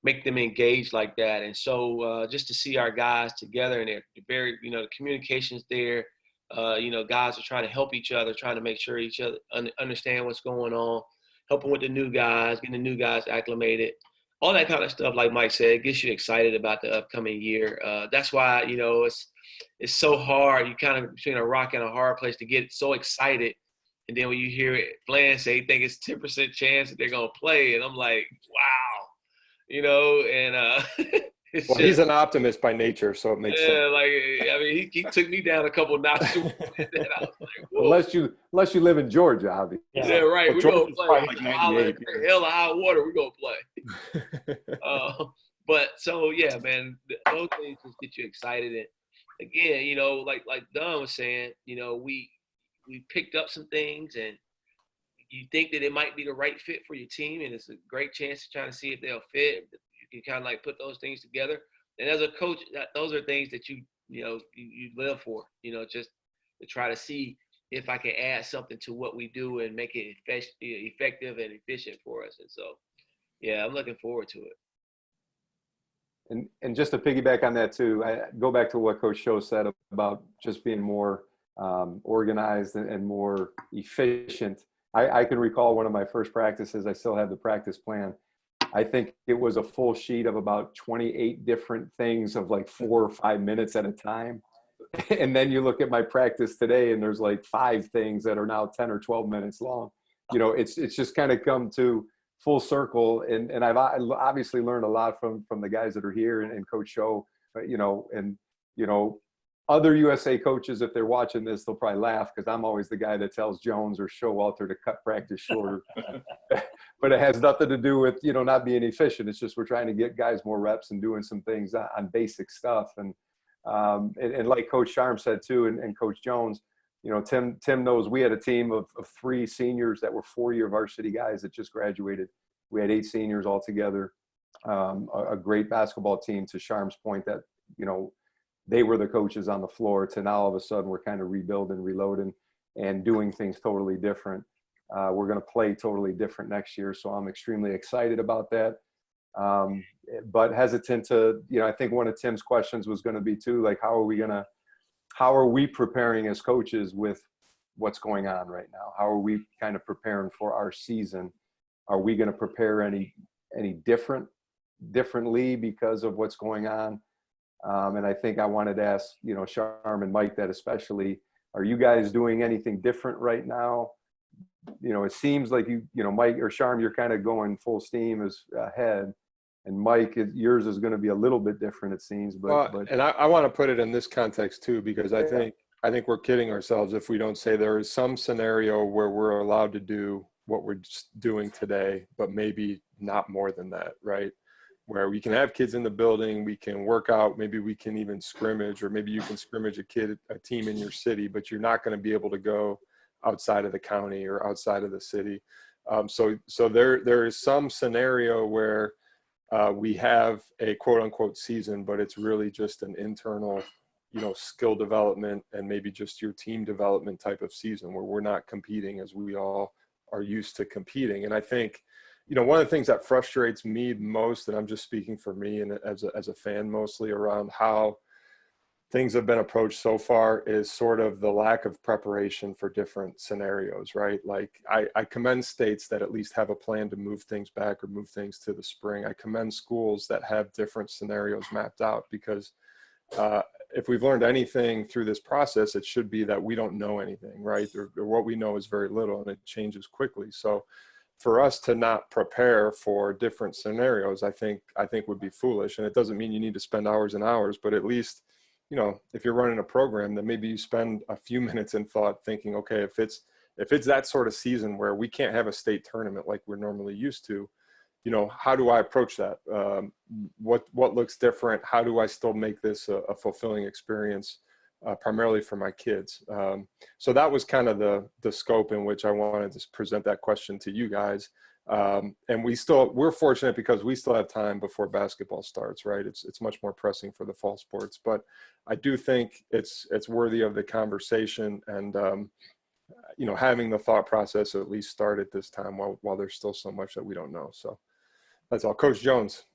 make them engage like that. And so just to see our guys together, and they're very, you know, the communication's there. You know, guys are trying to help each other, trying to make sure each other understand what's going on, helping with the new guys, getting the new guys acclimated, all that kind of stuff. Like Mike said, it gets you excited about the upcoming year. That's why, you know, it's so hard. You kind of between a rock and a hard place to get so excited. And then when you hear Flan say, think it's 10% chance that they're going to play. And I'm like, wow, you know, and it's well, he's an optimist by nature, so it makes sense. Like, I mean, he took me down a couple notches. I was Unless like, you live in Georgia, obviously. yeah, right. We're going to play. Like Hell of high water, we're going to play. But so, yeah, man, those things just get you excited. And again, you know, like Don was saying, you know, we picked up some things, and you think that it might be the right fit for your team, and it's a great chance to try to see if they'll fit. You can kind of like put those things together. And as a coach, those are things that you live for, you know, just to try to see if I can add something to what we do and make it effective and efficient for us. And so, yeah, I'm looking forward to it. And just to piggyback on that too, I go back to what Coach Show said about just being more organized and more efficient. I can recall one of my first practices. I still have the practice plan. I think it was a full sheet of about 28 different things of like 4 or 5 minutes at a time. And then you look at my practice today, and there's like 5 things that are now 10 or 12 minutes long. You know, it's just kind of come to full circle. And I've obviously learned a lot from the guys that are here and Coach Show, you know, and, you know, other USA coaches, if they're watching this, they'll probably laugh because I'm always the guy that tells Jones or Showalter to cut practice shorter. But it has nothing to do with, you know, not being efficient. It's just we're trying to get guys more reps and doing some things on basic stuff. And like Coach Sharm said too, and Coach Jones, you know, Tim knows we had a team of 3 seniors that were 4-year varsity guys that just graduated. We had 8 seniors altogether. A great basketball team, to Sharm's point, that, you know, they were the coaches on the floor, to now all of a sudden we're kind of rebuilding, reloading, and doing things totally different. We're going to play totally different next year. So I'm extremely excited about that. but hesitant to, I think one of Tim's questions was going to be too, like, how are we preparing as coaches with what's going on right now? How are we kind of preparing for our season? Are we going to prepare any differently because of what's going on? And I think I wanted to ask, Sharman, Mike, that especially, are you guys doing anything different right now? It seems like Mike or Sharm, you're kind of going full steam ahead. And Mike, yours is going to be a little bit different, it seems. But and I want to put it in this context too, because I think we're kidding ourselves if we don't say there is some scenario where we're allowed to do what we're just doing today, but maybe not more than that, right? Where we can have kids in the building, we can work out, maybe we can even scrimmage, or maybe you can scrimmage a team in your city, but you're not going to be able to go outside of the county or outside of the city. So there is some scenario where we have a quote unquote season, but it's really just an internal, skill development and maybe just your team development type of season where we're not competing as we all are used to competing. And I think, one of the things that frustrates me most, and I'm just speaking for me and as a fan mostly, around how things have been approached so far, is sort of the lack of preparation for different scenarios, right? Like I commend states that at least have a plan to move things back or move things to the spring. I commend schools that have different scenarios mapped out, because if we've learned anything through this process, it should be that we don't know anything, right? Or what we know is very little, and it changes quickly. So for us to not prepare for different scenarios, I think would be foolish. And it doesn't mean you need to spend hours and hours, but at least, if you're running a program, then maybe you spend a few minutes in thought thinking, okay, if it's that sort of season where we can't have a state tournament like we're normally used to, how do I approach that? What looks different? How do I still make this a fulfilling experience, primarily for my kids? So that was kind of the scope in which I wanted to present that question to you guys. And we're fortunate because we still have time before basketball starts, right? It's much more pressing for the fall sports, but I do think it's worthy of the conversation, and having the thought process at least start at this time while there's still so much that we don't know. So that's all. Coach Jones.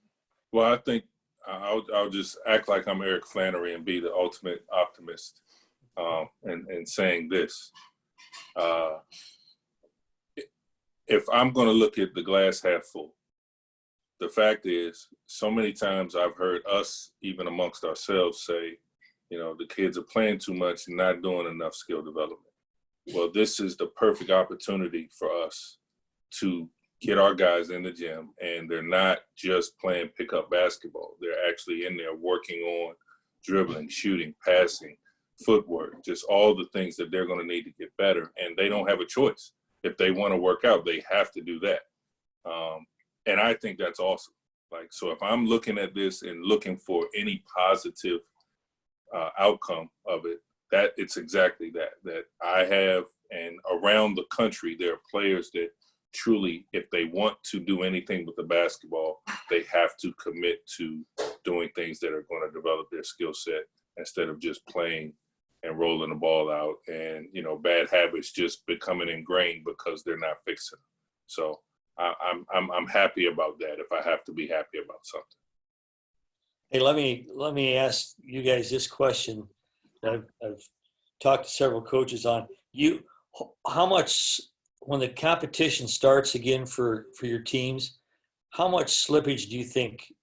Well, I think I'll just act like I'm Eric Flannery and be the ultimate optimist, and saying this. If I'm going to look at the glass half full, the fact is, so many times I've heard us, even amongst ourselves, say, the kids are playing too much and not doing enough skill development. Well, this is the perfect opportunity for us to get our guys in the gym, and they're not just playing pickup basketball. They're actually in there working on dribbling, shooting, passing, footwork, just all the things that they're going to need to get better. And they don't have a choice. If they want to work out, they have to do that. And I think that's awesome. Like, so if I'm looking at this and looking for any positive outcome of it, that it's exactly that I have. And around the country, there are players that truly, if they want to do anything with the basketball, they have to commit to doing things that are going to develop their skill set instead of just playing and rolling the ball out, and bad habits just becoming ingrained because they're not fixing them. So I'm happy about that if I have to be happy about something. Hey, let me ask you guys this question that I've talked to several coaches on. How much, when the competition starts again for your teams, how much slippage do you think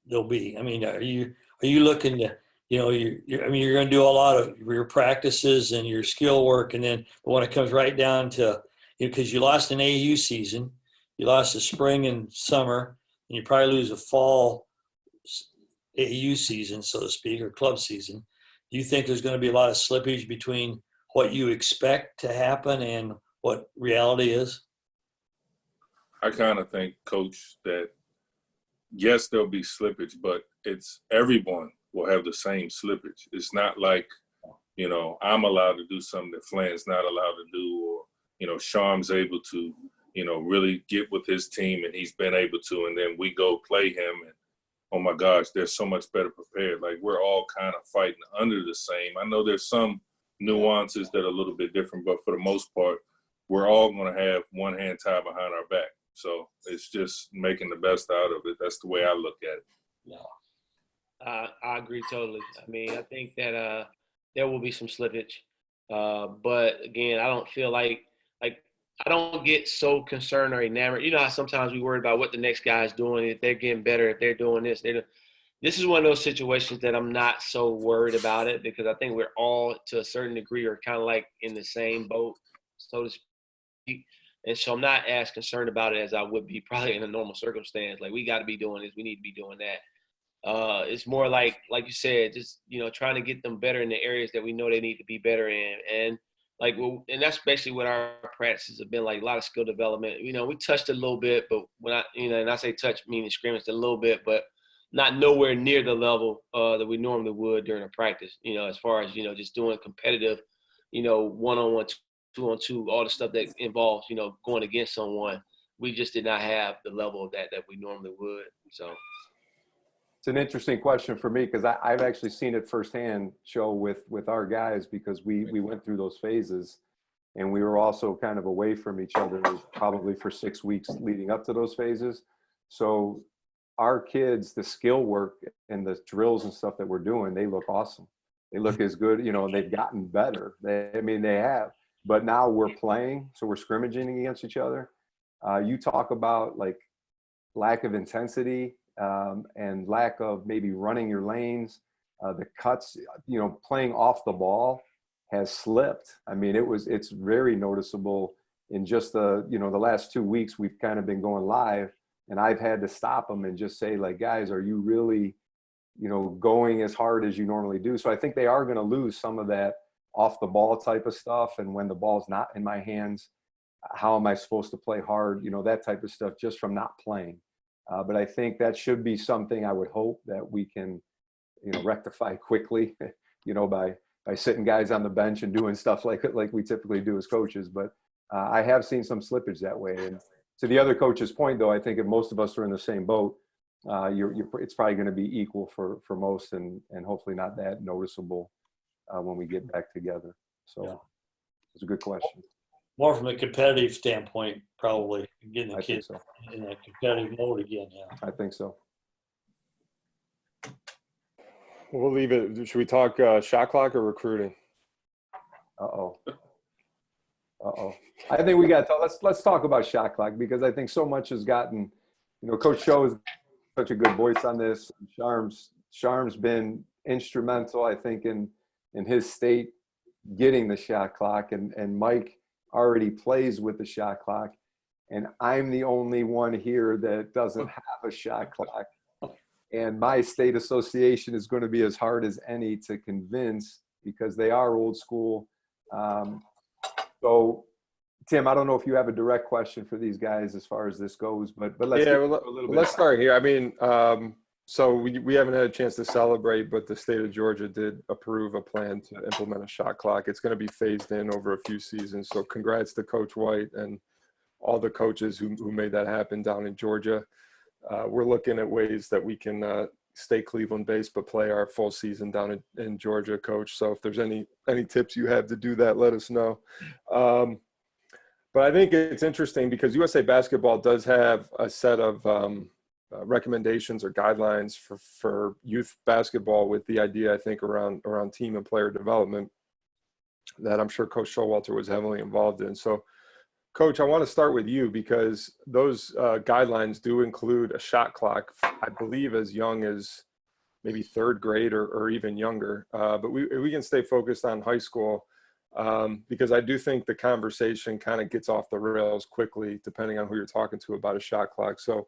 there'll be? I mean, are you looking to, you're going to do a lot of your practices and your skill work, and then but when it comes right down to, because you lost an AAU season, you lost the spring and summer, and you probably lose a fall AAU season, so to speak, or club season. Do you think there's going to be a lot of slippage between what you expect to happen and what reality is? I kind of think, Coach, that yes, there'll be slippage, but it's everyone will have the same slippage. It's not like, I'm allowed to do something that Flan's not allowed to do, or, Sharm's able to, really get with his team and he's been able to, and then we go play him and, oh my gosh, they're so much better prepared. Like, we're all kind of fighting under the same. I know there's some nuances that are a little bit different, but for the most part, we're all going to have one hand tied behind our back. So it's just making the best out of it. That's the way I look at it. Yeah. I agree totally. I mean, I think that there will be some slippage, but again, I don't feel like I don't get so concerned or enamored. You know how sometimes we worry about what the next guy's doing, if they're getting better, if they're doing this. This is one of those situations that I'm not so worried about it, because I think we're all, to a certain degree, are kind of like in the same boat, so to speak. And so I'm not as concerned about it as I would be probably in a normal circumstance. Like, we got to be doing this, we need to be doing that. It's more like you said, just, you know, trying to get them better in the areas that we know they need to be better in. And that's basically what our practices have been like, a lot of skill development. You know, we touched a little bit, but and I say touch meaning scrimmage a little bit, but not nowhere near the level that we normally would during a practice, you know, as far as, you know, just doing competitive, you know, one-on-one, two-on-two, all the stuff that involves, you know, going against someone. We just did not have the level of that we normally would. So It's an interesting question for me, because I've actually seen it firsthand, Show, with our guys, because we went through those phases, and we were also kind of away from each other probably for 6 weeks leading up to those phases. So our kids, the skill work and the drills and stuff that we're doing, they look awesome. They look as good, you know, and they've gotten better. They have. But now we're playing, so we're scrimmaging against each other. You talk about like lack of intensity, and lack of maybe running your lanes, the cuts, you know, playing off the ball has slipped. I mean, it's very noticeable in just the last 2 weeks. We've kind of been going live, and I've had to stop them and just say, like, guys, are you really, you know, going as hard as you normally do? So I think they are going to lose some of that off the ball type of stuff. And when the ball's not in my hands, how am I supposed to play hard? You know, that type of stuff, just from not playing. But I think that should be something I would hope that we can, you know, rectify quickly, you know, by sitting guys on the bench and doing stuff like we typically do as coaches. But I have seen some slippage that way. And to the other coach's point, though, I think if most of us are in the same boat, it's probably going to be equal for most, and hopefully not that noticeable when we get back together. So yeah. It's a good question. More from a competitive standpoint, probably getting the kids so. in that competitive mode again. Yeah, I think so. We'll leave it. Should we talk shot clock or recruiting? Uh-oh. I think we got to let's talk about shot clock, because I think so much has gotten, you know, Coach Show is such a good voice on this. Sharm's been instrumental, I think, in his state getting the shot clock, and Mike already plays with the shot clock, and I'm the only one here that doesn't have a shot clock. And my state association is going to be as hard as any to convince, because they are old school. So, Tim, I don't know if you have a direct question for these guys as far as this goes, but let's start here. I mean, so we haven't had a chance to celebrate, but the state of Georgia did approve a plan to implement a shot clock. It's going to be phased in over a few seasons. So congrats to Coach White and all the coaches who made that happen down in Georgia. We're looking at ways that we can stay Cleveland-based but play our full season down in Georgia, Coach. So if there's any tips you have to do that, let us know. But I think it's interesting because USA Basketball does have a set of recommendations or guidelines for youth basketball, with the idea, I think, around team and player development that I'm sure Coach Showalter was heavily involved in. So, Coach, I want to start with you, because those guidelines do include a shot clock, I believe, as young as maybe third grade or even younger. But we can stay focused on high school, because I do think the conversation kind of gets off the rails quickly, depending on who you're talking to about a shot clock. So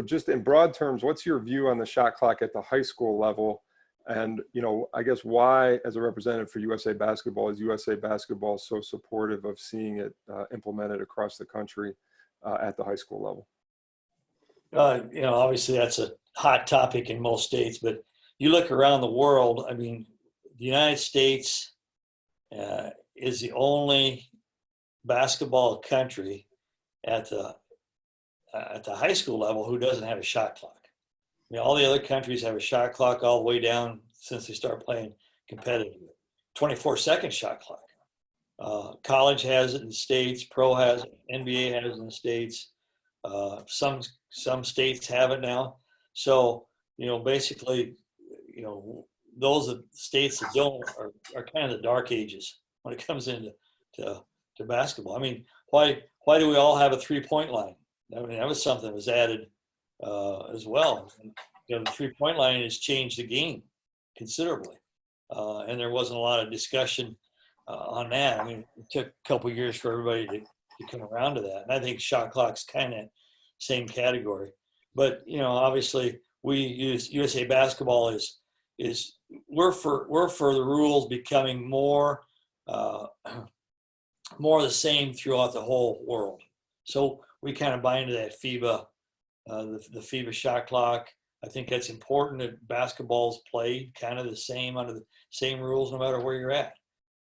just in broad terms, what's your view on the shot clock at the high school level? And, you know, I guess why, as a representative for USA Basketball, is USA Basketball so supportive of seeing it implemented across the country at the high school level? You know, obviously that's a hot topic in most states, but you look around the world, I mean, the United States is the only basketball country at the high school level who doesn't have a shot clock. I mean, all the other countries have a shot clock all the way down since they start playing competitive. 24-second shot clock. College has it in the States, pro has it, NBA has it in the States. Some states have it now. So, basically, those states that don't are kind of the dark ages when it comes into to basketball. I mean, why do we all have a 3-point line? I mean, that was something that was added as well. The 3-point line has changed the game considerably, and there wasn't a lot of discussion on that. I mean, it took a couple of years for everybody to come around to that, and I think shot clock's kind of same category. But obviously, we use USA Basketball is we're for the rules becoming more the same throughout the whole world. So we kind of buy into that FIBA, the FIBA shot clock. I think that's important that basketball's played kind of the same under the same rules no matter where you're at.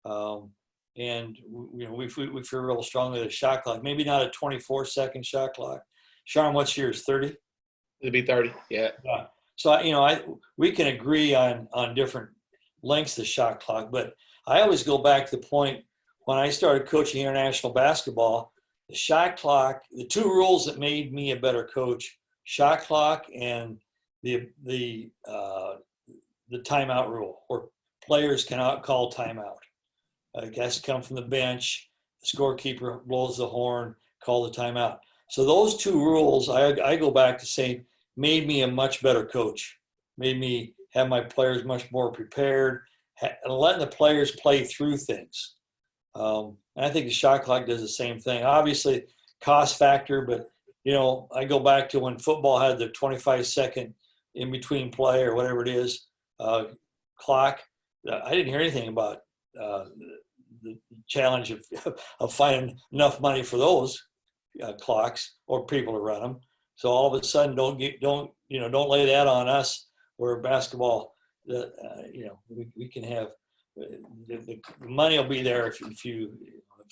And we feel real strongly that a shot clock, maybe not a 24-second shot clock. Sharman, what's yours? 30? It'll be 30. Yeah. Yeah. So we can agree on different lengths of the shot clock, but I always go back to the point when I started coaching international basketball. The shot clock, the two rules that made me a better coach: shot clock and the timeout rule, where players cannot call timeout. It has to come from the bench. The scorekeeper blows the horn, call the timeout. So those two rules, I go back to saying, made me a much better coach, made me have my players much more prepared, and letting the players play through things. And I think the shot clock does the same thing. Obviously, cost factor, but, I go back to when football had the 25-second in-between play or whatever it is, clock. I didn't hear anything about the challenge of finding enough money for those clocks or people to run them. So all of a sudden, don't lay that on us. Where basketball, we can have the money will be there if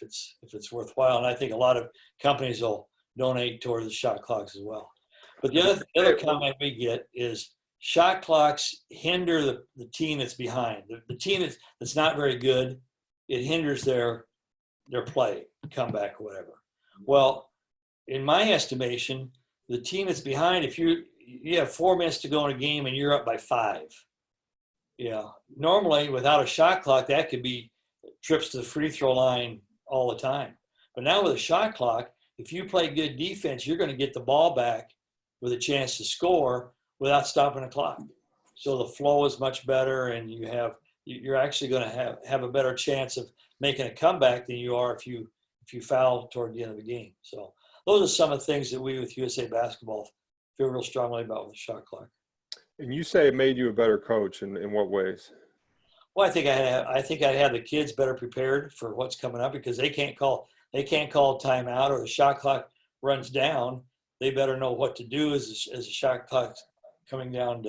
it's worthwhile. And I think a lot of companies will donate towards the shot clocks as well. But the other comment we get is shot clocks hinder the team that's behind. The team that's not very good, it hinders their play, comeback, or whatever. Well, in my estimation, the team that's behind, if you have 4 minutes to go in a game and you're up by 5, normally without a shot clock, that could be trips to the free throw line all the time. But now with a shot clock, if you play good defense, you're going to get the ball back with a chance to score without stopping the clock. So the flow is much better, and you're actually going to have a better chance of making a comeback than you are if you foul toward the end of the game. So those are some of the things that we with USA Basketball feel real strongly about with the shot clock. And you say it made you a better coach in what ways? Well, I think I'd have the kids better prepared for what's coming up, because they can't call timeout or the shot clock runs down. They better know what to do as the shot clock's coming down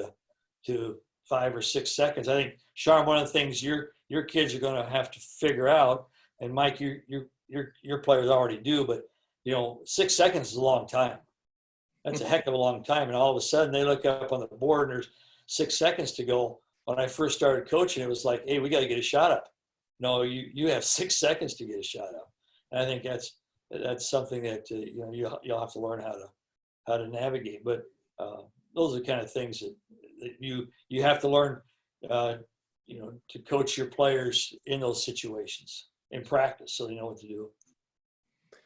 to 5 or 6 seconds. I think, Sharm, one of the things your kids are going to have to figure out, and Mike, your players already do, but 6 seconds is a long time. That's a heck of a long time. And all of a sudden they look up on the board and there's 6 seconds to go. When I first started coaching, it was like, hey, we got to get a shot up. No, you have 6 seconds to get a shot up. And I think that's something that you'll have to learn how to navigate. But those are the kind of things that you have to learn, to coach your players in those situations in practice, so they know what to do.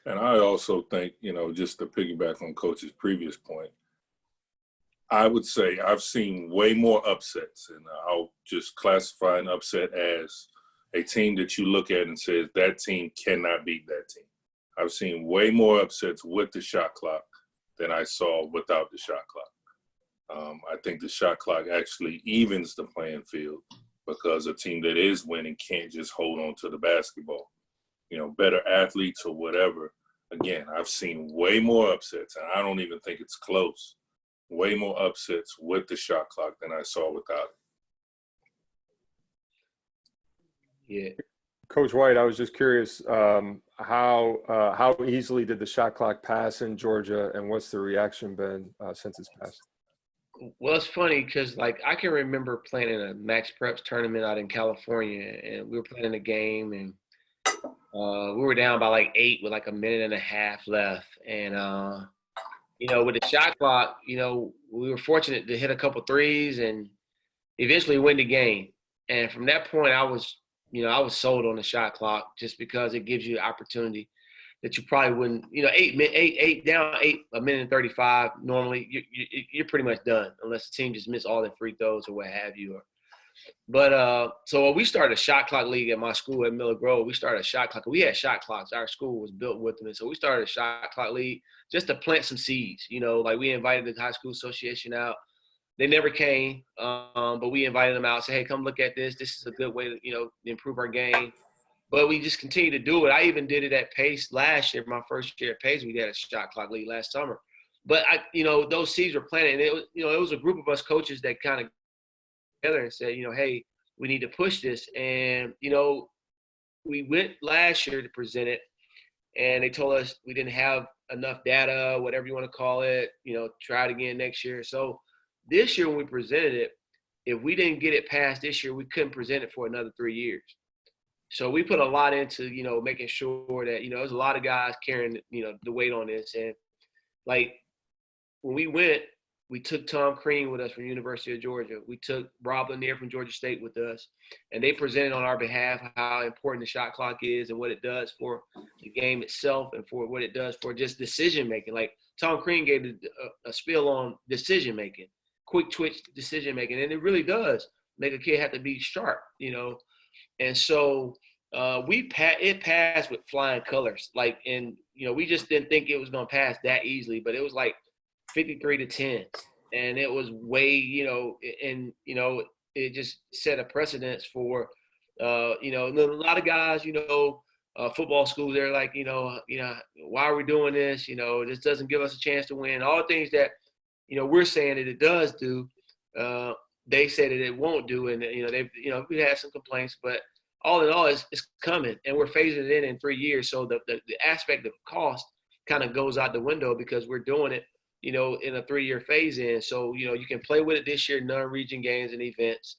And I also think, just to piggyback on Coach's previous point, I would say I've seen way more upsets, and I'll just classify an upset as a team that you look at and says that team cannot beat that team. I've seen way more upsets with the shot clock than I saw without the shot clock. I think the shot clock actually evens the playing field, because a team that is winning can't just hold on to the basketball. Better athletes or whatever. Again, I've seen way more upsets, and I don't even think it's close. Way more upsets with the shot clock than I saw without it. Yeah. Coach White, I was just curious, how easily did the shot clock pass in Georgia, and what's the reaction been since it's passed? Well, it's funny because, I can remember playing in a Max Preps tournament out in California, and we were playing a game, and We were down by like 8 with like a minute and a half left. And, with the shot clock, we were fortunate to hit a couple threes and eventually win the game. And from that point, I was sold on the shot clock just because it gives you the opportunity that you probably wouldn't, eight down, a minute and 35. Normally you're pretty much done unless the team just miss all their free throws or what have you. But so we started a shot clock league at my school at Miller Grove. We started a shot clock. We had shot clocks. Our school was built with them. And so we started a shot clock league just to plant some seeds. Like we invited the high school association out. They never came, but we invited them out. Said, hey, come look at this. This is a good way to, improve our game. But we just continue to do it. I even did it at Pace last year. My first year at Pace, we had a shot clock league last summer. But those seeds were planted. And it was a group of us coaches that kind of together and said, hey, we need to push this. And, we went last year to present it, and they told us we didn't have enough data, whatever you want to call it, try it again next year. So this year when we presented it, if we didn't get it passed this year, we couldn't present it for another 3 years. So we put a lot into, making sure that, there's a lot of guys carrying, the weight on this. And like when we went, we took Tom Crean with us from University of Georgia. We took Rob Lanier from Georgia State with us, and they presented on our behalf how important the shot clock is and what it does for the game itself and for what it does for just decision-making. Like Tom Crean gave a spiel on decision-making, quick twitch decision-making, and it really does make a kid have to be sharp, And so it passed with flying colors. We just didn't think it was going to pass that easily, but it was like 53-10, and it was way, it just set a precedence for, a lot of guys, football schools, they're like, why are we doing this? This doesn't give us a chance to win. All the things that, we're saying that it does do, they say that it won't do, and we had some complaints, but all in all, it's coming, and we're phasing it in 3 years. So the aspect of cost kind of goes out the window because we're doing it, in a 3-year phase in. So, you can play with it this year, non-region games and events.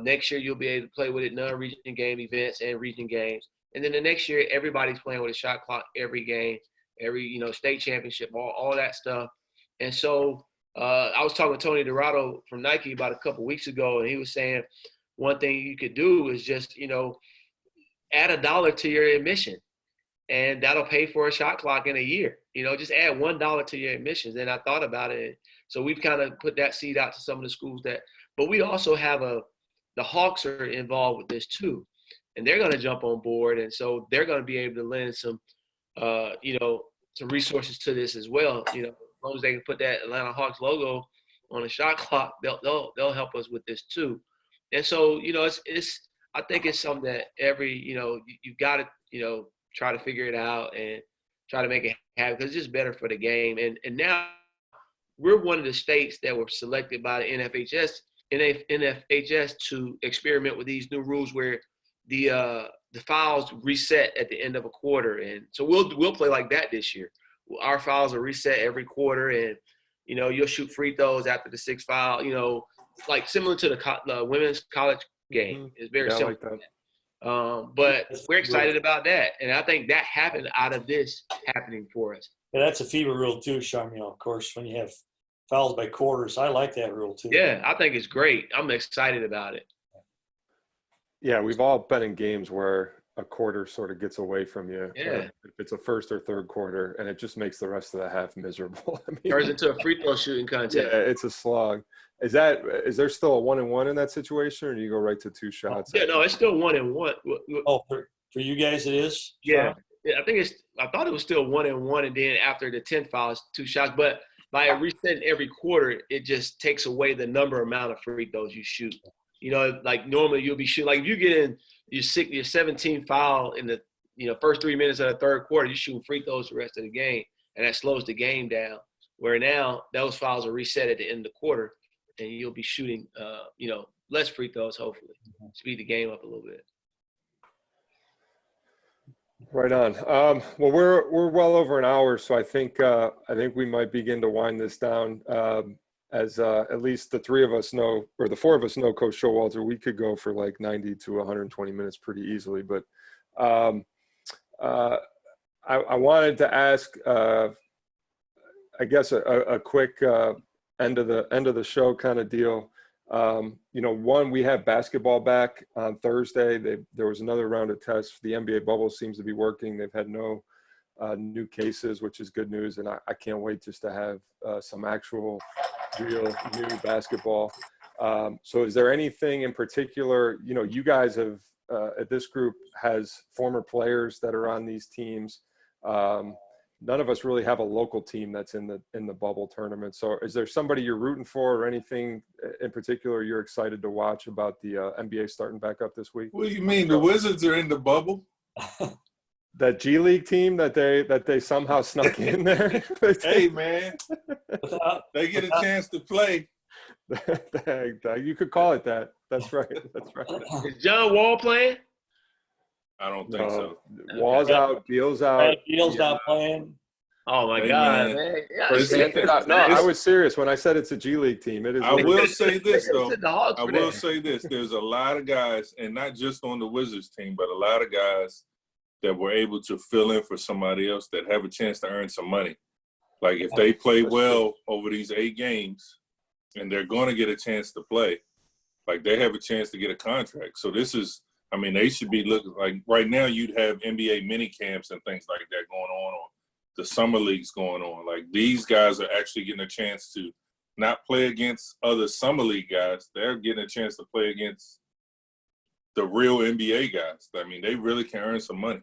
Next year, you'll be able to play with it, non-region game events and region games. And then the next year, everybody's playing with a shot clock every game, every, state championship, all that stuff. And so I was talking to Tony Dorado from Nike about a couple weeks ago, and he was saying one thing you could do is just, add $1 to your admission. And that'll pay for a shot clock in a year. Just add $1 to your admissions. And I thought about it. So we've kind of put that seed out to some of the schools but we also have the Hawks are involved with this too. And they're going to jump on board. And so they're going to be able to lend some, some resources to this as well. As long as they can put that Atlanta Hawks logo on a shot clock, they'll help us with this too. And so, I think it's something that you've got to, try to figure it out and try to make it happen because it's just better for the game. And now we're one of the states that were selected by the NFHS to experiment with these new rules where the fouls reset at the end of a quarter. And so we'll play like that this year. Our fouls are reset every quarter, and, you'll shoot free throws after the 6th foul, like similar to the women's college game. It's very similar. Like that. But we're excited about that. And I think that happened out of this happening for us. Yeah, that's a FIBA rule too, Sharman, of course, when you have fouls by quarters. I like that rule too. Yeah, I think it's great. I'm excited about it. Yeah, we've all been in games where a quarter sort of gets away from you. Yeah. If it's a first or third quarter, and it just makes the rest of the half miserable. Turns into a free throw shooting contest. Yeah, it's a slog. Is there still a 1-and-1 in that situation, or do you go right to 2 shots? Yeah, no, it's still 1-and-1. Oh, for you guys it is? Yeah. I thought it was still 1-and-1, and then after the 10th foul, it's 2 shots. But by resetting every quarter, it just takes away the amount of free throws you shoot. Like normally you'll be shooting, like if you get in your 17th foul in the first 3 minutes of the third quarter, you're shooting free throws the rest of the game, and that slows the game down. Where now those fouls are reset at the end of the quarter, and you'll be shooting, less free throws, hopefully. Speed the game up a little bit. Right on. Well, we're well over an hour, so I think we might begin to wind this down. As at least the 3 of us know, or the 4 of us know, Coach Showalter, we could go for like 90 to 120 minutes pretty easily. But I wanted to ask, I guess, a quick end of the show kind of deal. One, we have basketball back on Thursday. There was another round of tests. The NBA bubble seems to be working. They've had no new cases, which is good news, and I can't wait just to have some actual real new basketball. So is there anything in particular, you guys have, at this group has former players that are on these teams. None of us really have a local team that's in the bubble tournament. So is there somebody you're rooting for or anything in particular you're excited to watch about the NBA starting back up this week? What do you mean? The Wizards are in the bubble? That G League team that they somehow snuck in there. Hey, man, they get a chance to play. You could call it that. That's right. Is John Wall playing? I don't think so. Wall's out. Beal's out. Beal's not playing. Oh my Hey, God, man. man. No, I was serious when I said it's a G League team. It is. I will say this though. The Hawks I for will that. say this. There's a lot of guys, and not just on the Wizards team, but a lot of guys that were able to fill in for somebody else that have a chance to earn some money. Like if they play well over these 8 games and they're going to get a chance to play, like they have a chance to get a contract. So this is, I mean, they should be looking like right now you'd have NBA mini camps and things like that going on, or the summer leagues going on. Like these guys are actually getting a chance to not play against other summer league guys. They're getting a chance to play against the real NBA guys. I mean, they really can earn some money.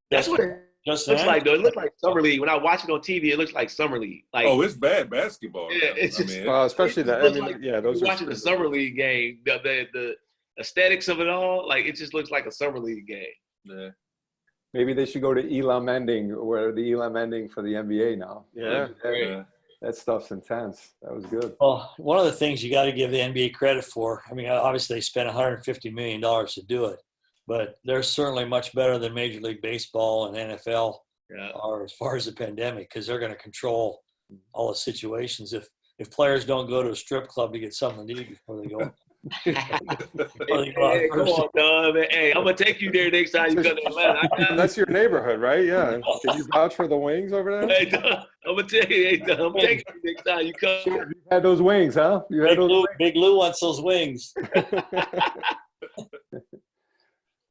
That's what it looks like, though. It looks like summer league. When I watch it on TV, it looks like summer league. Like, oh, it's bad basketball. Yeah, it's just, especially that. I mean, yeah, those you're are watching the summer league game. The aesthetics of it all, like it just looks like a summer league game. Yeah. Maybe they should go to Elam Ending, or the Elam Ending for the NBA now. Yeah. That stuff's intense. That was good. Well, one of the things you got to give the NBA credit for, I mean, obviously they spent $150 million to do it, but they're certainly much better than Major League Baseball and NFL are as far as the pandemic, because they're going to control all the situations. If players don't go to a strip club to get something to eat before they go. Hey, come on, Don, man. Hey, I'm gonna take you there next time you come to Atlanta. That's your neighborhood, right? Yeah. Can you vouch for the wings over there? Hey, Don, I'm gonna tell you, I'm gonna take you next time you come. You had those wings, huh? You had those wings? Big Lou wants those wings.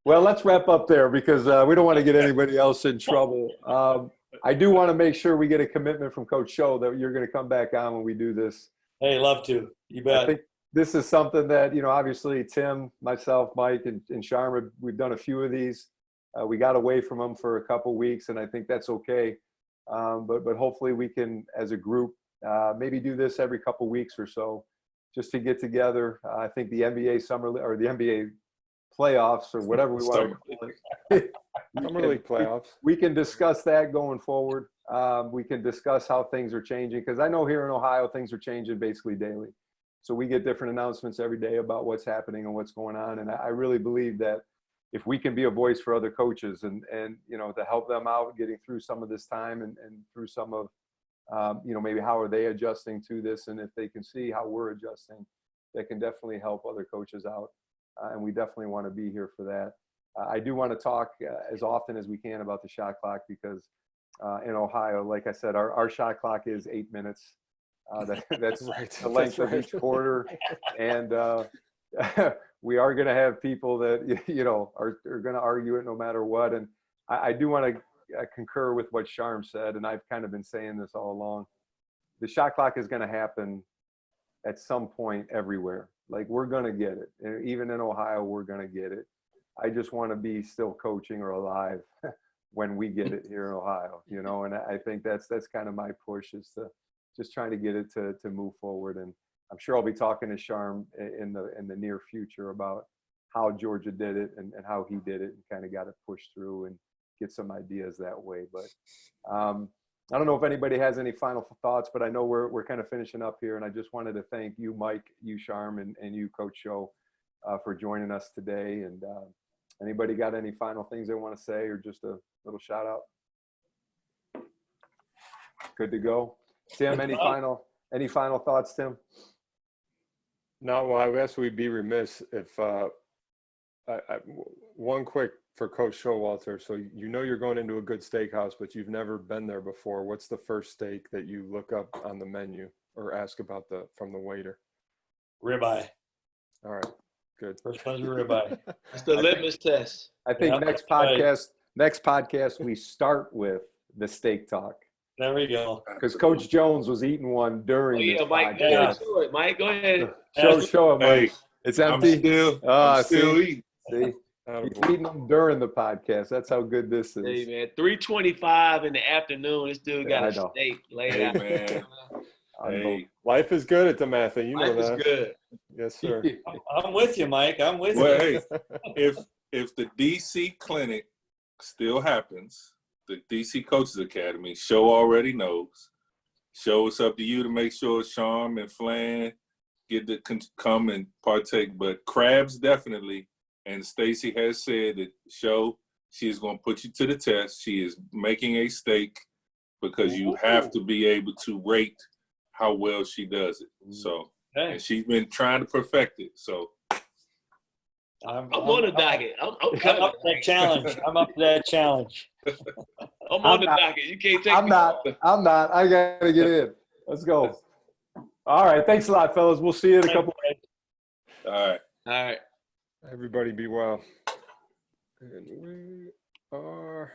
Well, let's wrap up there because we don't want to get anybody else in trouble. I do want to make sure we get a commitment from Coach Show that you're going to come back on when we do this. Hey, love to. You bet. I think this is something that, obviously Tim, myself, Mike, and Sharman, we've done a few of these. We got away from them for a couple weeks, and I think that's okay. But hopefully we can, as a group, maybe do this every couple weeks or so, just to get together. I think the NBA summer or the NBA playoffs or whatever we want to call it. Summer League playoffs. We can discuss that going forward. We can discuss how things are changing, because I know here in Ohio things are changing basically daily. So we get different announcements every day about what's happening and what's going on. And I really believe that if we can be a voice for other coaches and to help them out getting through some of this time and through some of, maybe how are they adjusting to this, and if they can see how we're adjusting, that can definitely help other coaches out. And we definitely want to be here for that. I do want to talk as often as we can about the shot clock, because in Ohio, like I said, our shot clock is 8 minutes. That's right. The length of each quarter. And we are going to have people that, are going to argue it no matter what. And I do want to concur with what Sharm said, and I've kind of been saying this all along. The shot clock is going to happen at some point everywhere. Like, we're going to get it. And even in Ohio, we're going to get it. I just want to be still coaching or alive when we get it here in Ohio, and I think that's kind of my push, is to just trying to get it to move forward. And I'm sure I'll be talking to Sharm in the near future about how Georgia did it and how he did it and kind of got it pushed through and get some ideas that way. But I don't know if anybody has any final thoughts, but I know we're kind of finishing up here. And I just wanted to thank you, Mike, you, Sharm, and you, Coach Show, for joining us today. And anybody got any final things they want to say, or just a little shout out? Good to go. Tim, any final thoughts, Tim? No, well, I guess we'd be remiss if one quick for Coach Showalter. So you know you're going into a good steakhouse, but you've never been there before. What's the first steak that you look up on the menu or ask about from the waiter? Ribeye. All right, good. First one's a ribeye. It's the litmus test. I think Yeah, next right. podcast we start with the steak talk, There we go. because Coach Jones was eating one during Oh, yeah, this Mike, podcast. show it, Mike. Go ahead. Show him, Mike. Hey, It's I'm empty. I'm still see? eating. See, Attaboy. he's eating them during the podcast. That's how good this is. Hey, man, 3:25 in the afternoon. This dude got I a know. steak laid Hey, out. man. Hey, Life is good at DeMatha. You know Life that. is good. Yes, sir. I'm with you, Mike. I'm with well, you. hey, if the DC clinic still happens, the DC Coaches Academy, Show already knows. Show, it's up to you to make sure Sharman and Flan get to come and partake. But crabs definitely. And Stacy has said that Show, she is going to put you to the test. She is making a steak because you have to be able to rate how well she does it. So, Okay. and she's been trying to perfect it. So, I'm on the docket. I'm I'm coming. up to that challenge. I'm up to that challenge. I'm on the docket. You can't take I'm me not. off. I'm not. I gotta get in. Let's go. All right. Thanks a lot, fellas. We'll see you in a couple. all right. All right. Everybody be well. And we are